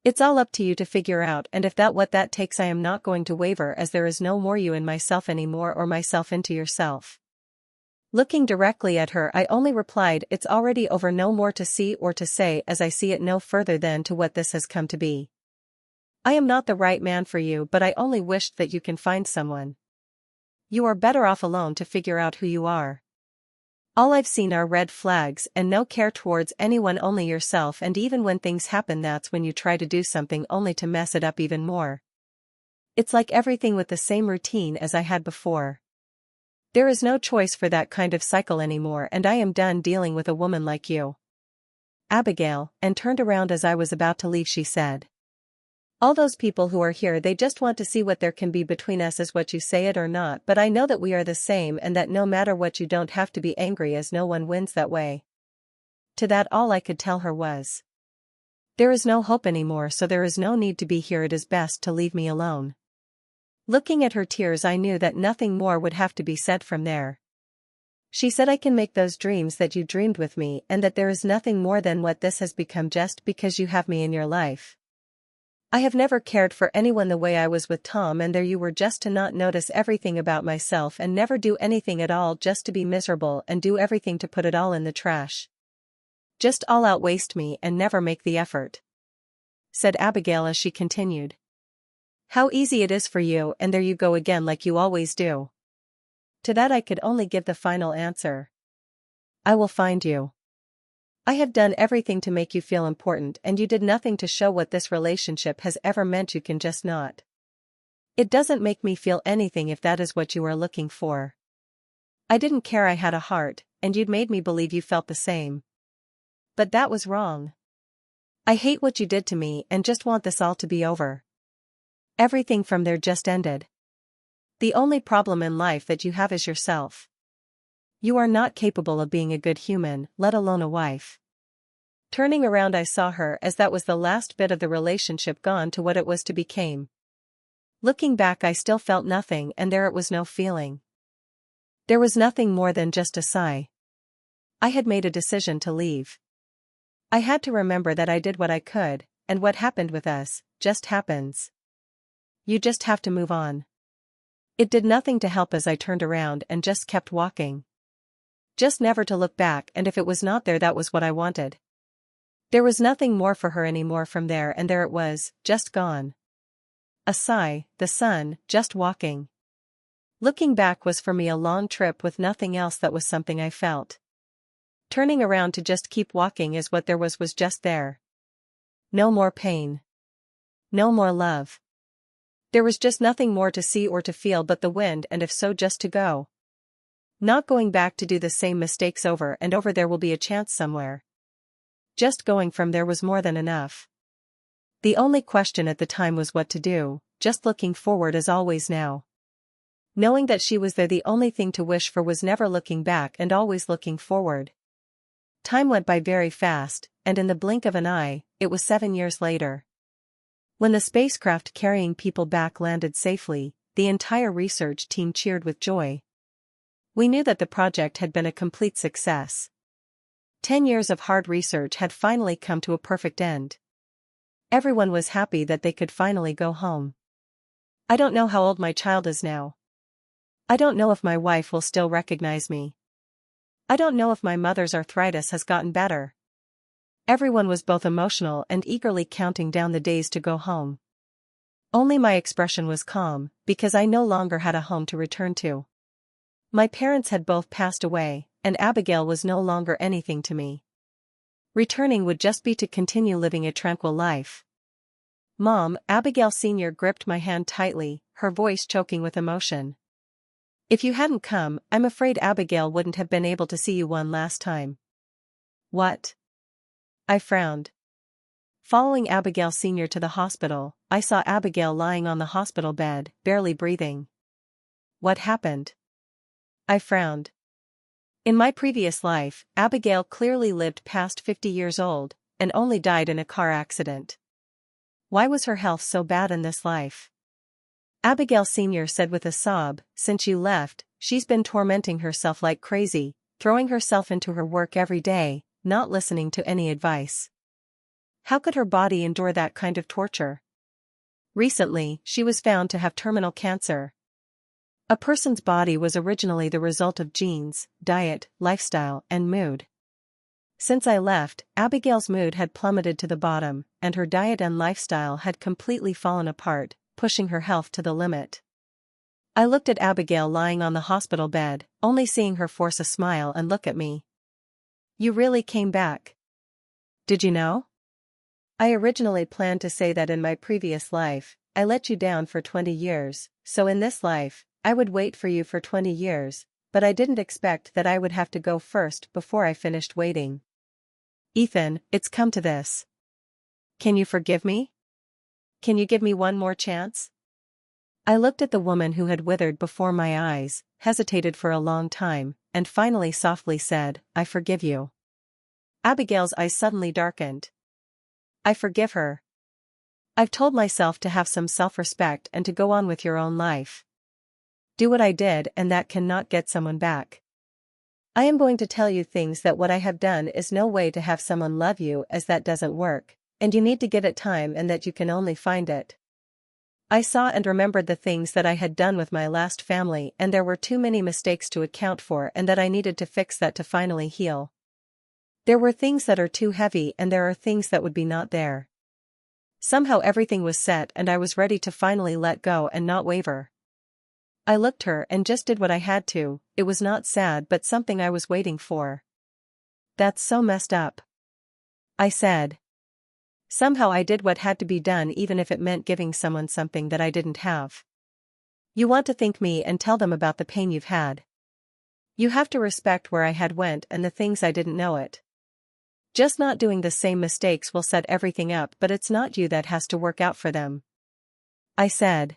It's all up to you to figure out, and if that what that takes, I am not going to waver, as there is no more you in myself anymore or myself into yourself. Looking directly at her, I only replied, it's already over, no more to see or to say, as I see it no further than to what this has come to be. I am not the right man for you, but I only wished that you can find someone. You are better off alone to figure out who you are. All I've seen are red flags and no care towards anyone, only yourself, and even when things happen, that's when you try to do something only to mess it up even more. It's like everything with the same routine as I had before. There is no choice for that kind of cycle anymore, and I am done dealing with a woman like you. Abigail, and turned around as I was about to leave, she said. All those people who are here, they just want to see what there can be between us, is what you say it or not, but I know that we are the same and that no matter what you don't have to be angry, as no one wins that way. To that all I could tell her was, there is no hope anymore, so there is no need to be here, it is best to leave me alone. Looking at her tears, I knew that nothing more would have to be said from there. She said, I can make those dreams that you dreamed with me, and that there is nothing more than what this has become just because you have me in your life. I have never cared for anyone the way I was with Tom, and there you were just to not notice everything about myself and never do anything at all, just to be miserable and do everything to put it all in the trash. Just all out waste me and never make the effort. Said Abigail as she continued. How easy it is for you, and there you go again like you always do. To that I could only give the final answer. I will find you. I have done everything to make you feel important, and you did nothing to show what this relationship has ever meant. You can just not. It doesn't make me feel anything if that is what you are looking for. I didn't care I had a heart, and you'd made me believe you felt the same. But that was wrong. I hate what you did to me and just want this all to be over. Everything from there just ended. The only problem in life that you have is yourself. You are not capable of being a good human, let alone a wife. Turning around, I saw her, as that was the last bit of the relationship gone to what it was to become. Looking back, I still felt nothing, and there it was no feeling. There was nothing more than just a sigh. I had made a decision to leave. I had to remember that I did what I could, and what happened with us just happens. You just have to move on. It did nothing to help as I turned around and just kept walking. Just never to look back, and if it was not there, that was what I wanted. There was nothing more for her anymore from there, and there it was, just gone. A sigh, the sun, just walking. Looking back was for me a long trip with nothing else. That was something I felt. Turning around to just keep walking is what there was just there. No more pain. No more love. There was just nothing more to see or to feel but the wind, and if so, just to go. Not going back to do the same mistakes over and over. There will be a chance somewhere. Just going from there was more than enough. The only question at the time was what to do, just looking forward as always now. Knowing that she was there, the only thing to wish for was never looking back and always looking forward. Time went by very fast, and in the blink of an eye, it was 7 years later. When the spacecraft carrying people back landed safely, the entire research team cheered with joy. We knew that the project had been a complete success. 10 years of hard research had finally come to a perfect end. Everyone was happy that they could finally go home. I don't know how old my child is now. I don't know if my wife will still recognize me. I don't know if my mother's arthritis has gotten better. Everyone was both emotional and eagerly counting down the days to go home. Only my expression was calm, because I no longer had a home to return to. My parents had both passed away, and Abigail was no longer anything to me. Returning would just be to continue living a tranquil life. Mom, Abigail Sr. gripped my hand tightly, her voice choking with emotion. If you hadn't come, I'm afraid Abigail wouldn't have been able to see you one last time. What? I frowned. Following Abigail Sr. to the hospital, I saw Abigail lying on the hospital bed, barely breathing. What happened? I frowned. In my previous life, Abigail clearly lived past 50 years old, and only died in a car accident. Why was her health so bad in this life? Abigail Sr. said with a sob, since you left, she's been tormenting herself like crazy, throwing herself into her work every day, not listening to any advice. How could her body endure that kind of torture? Recently, she was found to have terminal cancer. A person's body was originally the result of genes, diet, lifestyle, and mood. Since I left, Abigail's mood had plummeted to the bottom, and her diet and lifestyle had completely fallen apart, pushing her health to the limit. I looked at Abigail lying on the hospital bed, only seeing her force a smile and look at me. You really came back. Did you know? I originally planned to say that in my previous life, I let you down for 20 years, so in this life, I would wait for you for 20 years, but I didn't expect that I would have to go first before I finished waiting. Ethan, it's come to this. Can you forgive me? Can you give me one more chance? I looked at the woman who had withered before my eyes, hesitated for a long time, and finally softly said, I forgive you. Abigail's eyes suddenly darkened. I forgive her. I've told myself to have some self-respect and to go on with your own life. Do what I did and that cannot get someone back. I am going to tell you things that what I have done is no way to have someone love you as that doesn't work, and you need to give it time and that you can only find it. I saw and remembered the things that I had done with my last family and there were too many mistakes to account for and that I needed to fix that to finally heal. There were things that are too heavy and there are things that would be not there. Somehow everything was set and I was ready to finally let go and not waver. I looked her and just did what I had to. It was not sad but something I was waiting for. That's so messed up. I said. Somehow I did what had to be done even if it meant giving someone something that I didn't have. You want to thank me and tell them about the pain you've had. You have to respect where I had went and the things I didn't know it. Just not doing the same mistakes will set everything up but it's not you that has to work out for them. I said.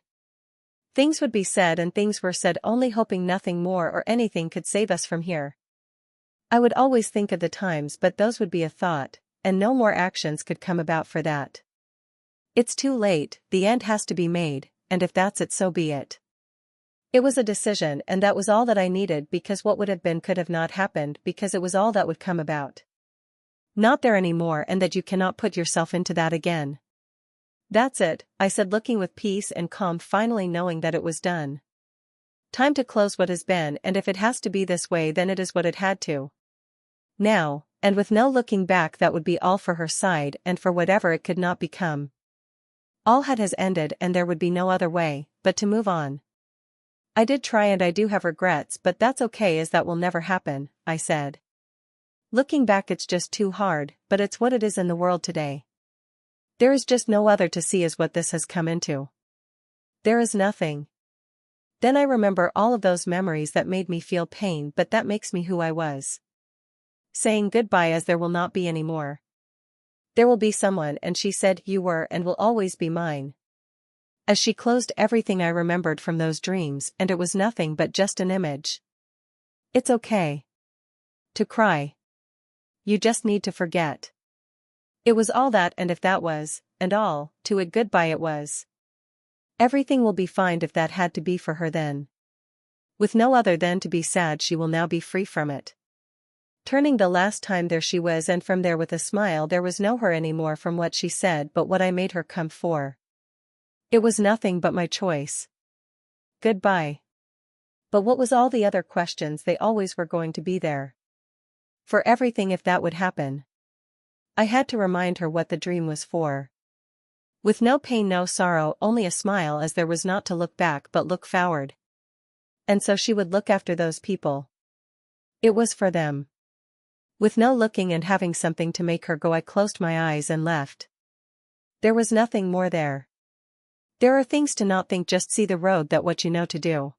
Things would be said and things were said only hoping nothing more or anything could save us from here. I would always think of the times but those would be a thought, and no more actions could come about for that. It's too late, the end has to be made, and if that's it so be it. It was a decision and that was all that I needed because what would have been could have not happened because it was all that would come about. Not there anymore and that you cannot put yourself into that again. That's it, I said looking with peace and calm finally knowing that it was done. Time to close what has been and if it has to be this way then it is what it had to. Now, and with no looking back that would be all for her side and for whatever it could not become. All has ended and there would be no other way, but to move on. I did try and I do have regrets but that's okay as that will never happen, I said. Looking back it's just too hard, but it's what it is in the world today. There is just no other to see as what this has come into. There is nothing. Then I remember all of those memories that made me feel pain but that makes me who I was. Saying goodbye as there will not be any more. There will be someone and she said you were and will always be mine. As she closed everything I remembered from those dreams and it was nothing but just an image. It's okay. To cry. You just need to forget. It was all that, and if that was, and all, to it, goodbye it was. Everything will be fine if that had to be for her then. With no other than to be sad, she will now be free from it. Turning the last time, there she was, and from there with a smile, there was no her anymore from what she said but what I made her come for. It was nothing but my choice. Goodbye. But what was all the other questions? They always were going to be there. For everything if that would happen. I had to remind her what the dream was for. With no pain, no sorrow, only a smile, as there was not to look back but look forward. And so she would look after those people. It was for them. With no looking and having something to make her go, I closed my eyes and left. There was nothing more there. There are things to not think, just see the road, that what you know to do.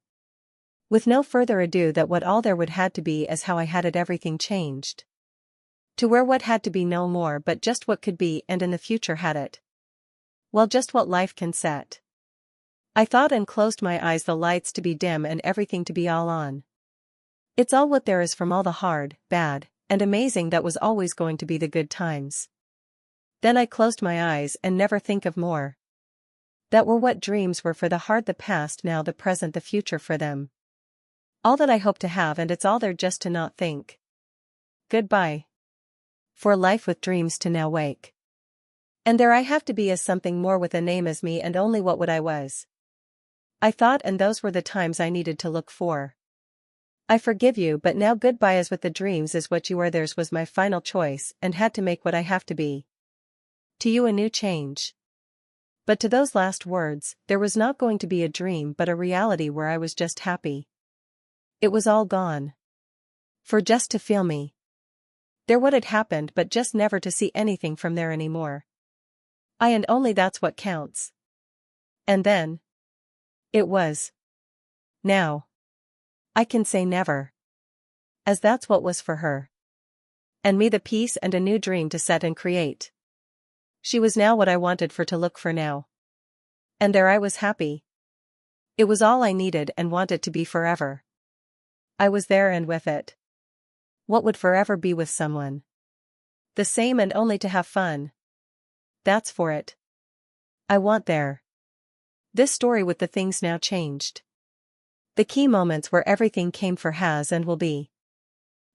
With no further ado, that what all there would had to be as how I had it, everything changed. To where what had to be no more but just what could be, and in the future had it. Well, just what life can set. I thought and closed my eyes, the lights to be dim and everything to be all on. It's all what there is from all the hard, bad, and amazing that was always going to be the good times. Then I closed my eyes and never think of more. That were what dreams were, for the hard, the past, now the present, the future for them. All that I hope to have, and it's all there just to not think. Goodbye. For life with dreams to now wake. And there I have to be as something more, with a name as me, and only what I was. I thought, and those were the times I needed to look for. I forgive you, but now goodbye, as with the dreams is what you are. Theirs was my final choice, and had to make what I have to be. To you a new change. But to those last words, there was not going to be a dream but a reality where I was just happy. It was all gone. For just to feel me. There what had happened, but just never to see anything from there anymore. And only that's what counts. And then. It was. Now. I can say never. As that's what was for her. And me the peace and a new dream to set and create. She was now what I wanted for to look for now. And there I was happy. It was all I needed and wanted to be forever. I was there and with it. What would forever be with someone? The same, and only to have fun. That's for it. I want there. This story with the things now changed. The key moments where everything came for has and will be.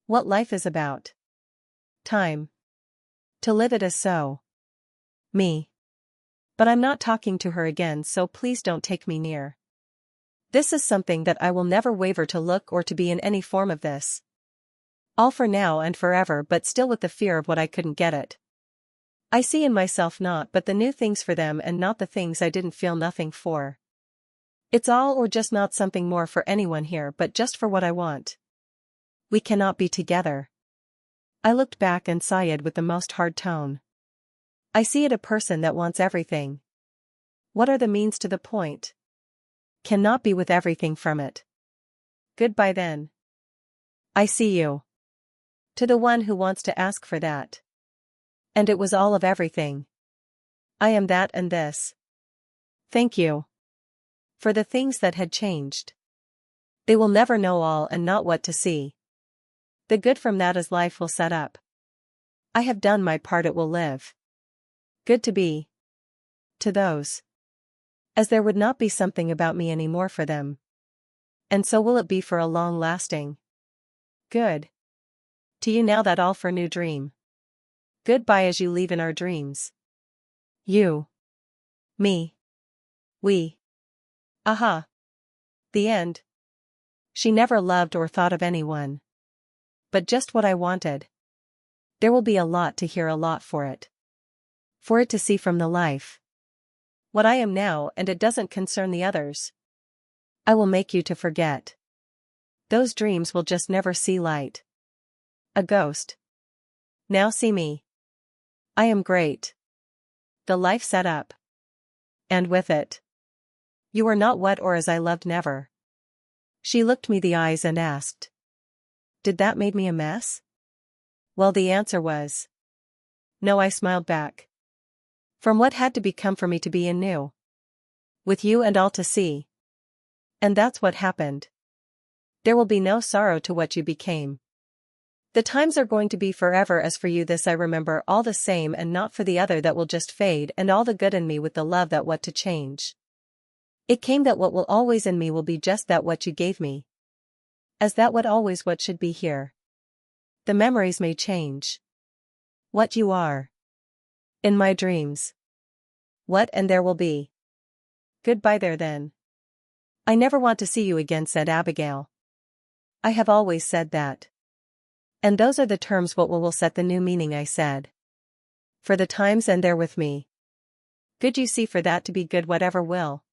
What life is about. Time. To live it as so. Me. But I'm not talking to her again, so please don't take me near. This is something that I will never waver to look or to be in any form of this. All for now and forever, but still with the fear of what I couldn't get it. I see in myself not but the new things for them, and not the things I didn't feel nothing for. It's all or just not something more for anyone here, but just for what I want. We cannot be together. I looked back and sighed with the most hard tone. I see it, a person that wants everything. What are the means to the point? Cannot be with everything from it. Goodbye then. I see you. To the one who wants to ask for that. And it was all of everything. I am that and this. Thank you. For the things that had changed. They will never know all and not what to see. The good from that as life will set up. I have done my part, it will live. Good to be. To those. As there would not be something about me anymore for them. And so will it be for a long lasting. Good. To you now that all for new dream. Goodbye as you leave in our dreams. You. Me. We. Aha. The end. She never loved or thought of anyone. But just what I wanted. There will be a lot to hear, a lot for it. For it to see from the life. What I am now, and it doesn't concern the others. I will make you to forget. Those dreams will just never see light. A ghost. Now see me. I am great. The life set up. And with it. You are not what or as I loved never. She looked me the eyes and asked. Did that made me a mess? Well, the answer was. No, I smiled back. From what had to become for me to be in new. With you and all to see. And that's what happened. There will be no sorrow to what you became. The times are going to be forever, as for you this I remember all the same, and not for the other that will just fade, and all the good in me with the love that what to change. It came that what will always in me will be just that what you gave me. As that what always what should be here. The memories may change. What you are. In my dreams. What and there will be. Goodbye there then. I never want to see you again, said Abigail. I have always said that. And those are the terms what will set the new meaning, I said. For the times and there with me. Good, you see, for that to be good whatever will.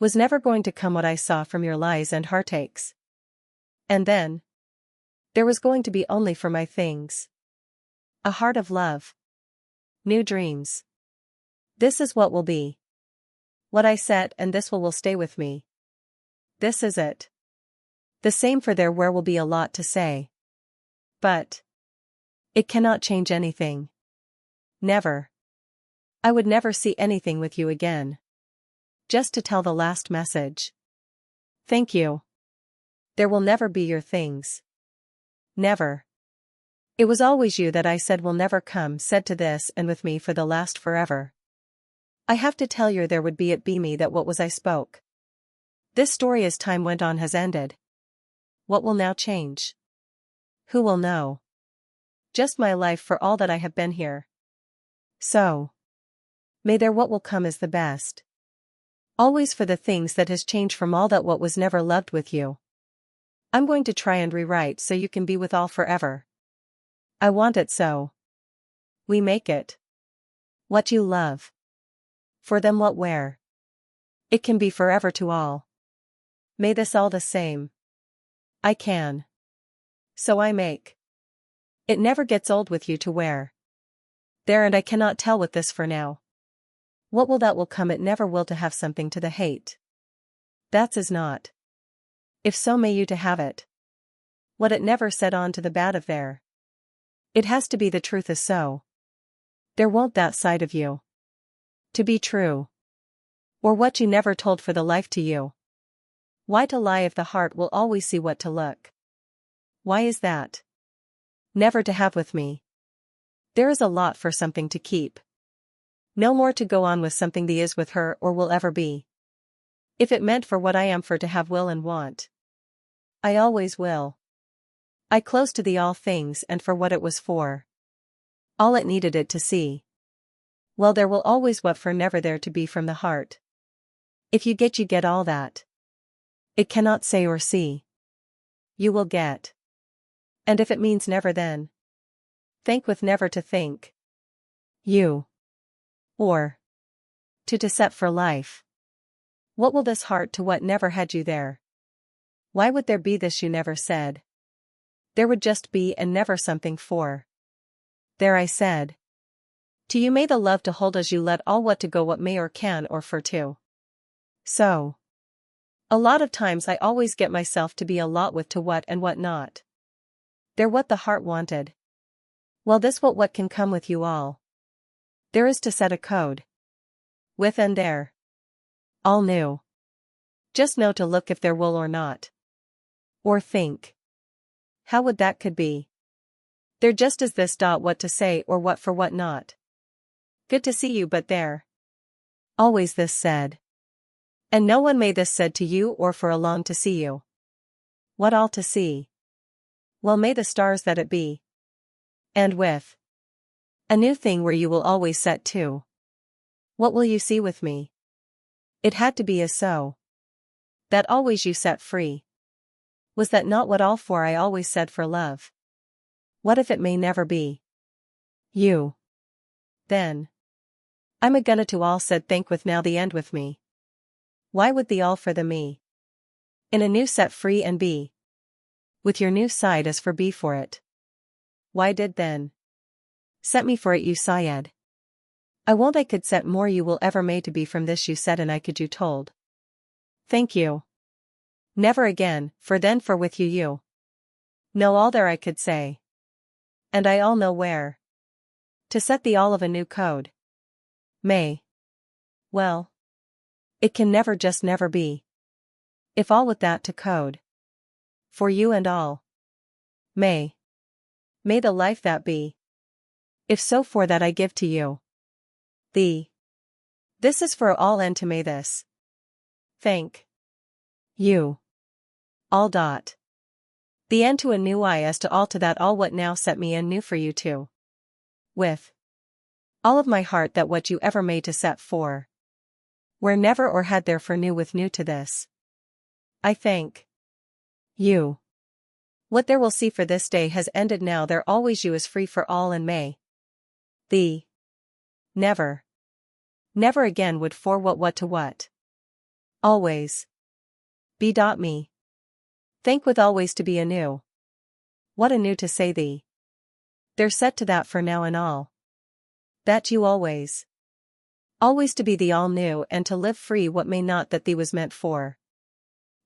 Was never going to come what I saw from your lies and heartaches. And then. There was going to be only for my things. A heart of love. New dreams. This is what will be. What I set, and this will stay with me. This is it. The same for there where will be a lot to say. But. It cannot change anything. Never. I would never see anything with you again. Just to tell the last message. Thank you. There will never be your things. Never. It was always you that I said will never come, said to this and with me for the last forever. I have to tell you there would be it be me that what was I spoke. This story as time went on has ended. What will now change? Who will know? Just my life for all that I have been here. So. May there what will come is the best. Always for the things that has changed from all that what was never loved with you. I'm going to try and rewrite so you can be with all forever. I want it so. We make it. What you love. For them what where. It can be forever to all. May this all the same. I can. So I make. It never gets old with you to wear. There, and I cannot tell with this for now. What will that will come, it never will to have something to the hate. That's is not. If so may you to have it. What it never said on to the bad of there. It has to be the truth is so. There won't that side of you. To be true. Or what you never told for the life to you. Why to lie if the heart will always see what to look? Why is that? Never to have with me. There is a lot for something to keep. No more to go on with something the is with her or will ever be. If it meant for what I am for to have will and want. I always will. I close to thee all things and for what it was for. All it needed it to see. Well, there will always what for never there to be from the heart. If you get all that. It cannot say or see. You will get. And if it means never then. Think with never to think. You. Or. To set for life. What will this heart to what never had you there? Why would there be this you never said? There would just be and never something for. There I said. To you may the love to hold as you let all what to go what may or can or for to. So. A lot of times I always get myself to be a lot with to what and what not. There what the heart wanted. Well, this what can come with you all. There is to set a code. With and there. All new. Just know to look if there will or not. Or think. How would that could be? There just is this dot what to say or what for what not. Good to see you but there. Always this said. And no one may this said to you or for a long to see you. What all to see? Well, may the stars that it be. And with. A new thing where you will always set to. What will you see with me? It had to be as so. That always you set free. Was that not what all for I always said for love? What if it may never be? You. Then. I'm a gonna to all said think with now the end with me. Why would the all for the me? In a new set free and be. With your new side as for be for it. Why did then? Set me for it you sayed. I won't I could set more you will ever may to be from this you said and I could you told. Thank you. Never again, for then for with you. Know all there I could say. And I all know where. To set the all of a new code. May. Well. It can never just never be. If all with that to code. For you and all. May. May the life that be. If so, for that I give to you. The. This is for all and to may this. Thank. You. All. Dot. The end to a new I as to all to that all what now set me and new for you too. With. All of my heart that what you ever made to set for. Where never or had there for new with new to this. I thank. You. What there will see for this day has ended now there always you is free for all and may. The. Never. Never again would for what to what. Always. Be. Me. Thank with always to be anew. What anew to say thee. They're set to that for now and all. That you always. Always to be the all new and to live free what may not that thee was meant for.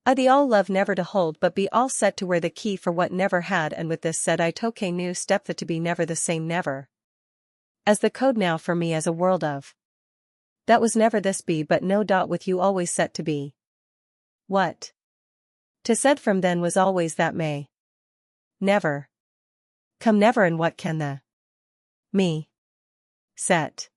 I the all love never to hold but be all set to wear the key for what never had and with this said I took a new step that to be never the same never. As the code now for me as a world of. That was never this be but no. With you always set to be. What? To said from then was always that may. Never. Come never and what can the. Me. Set.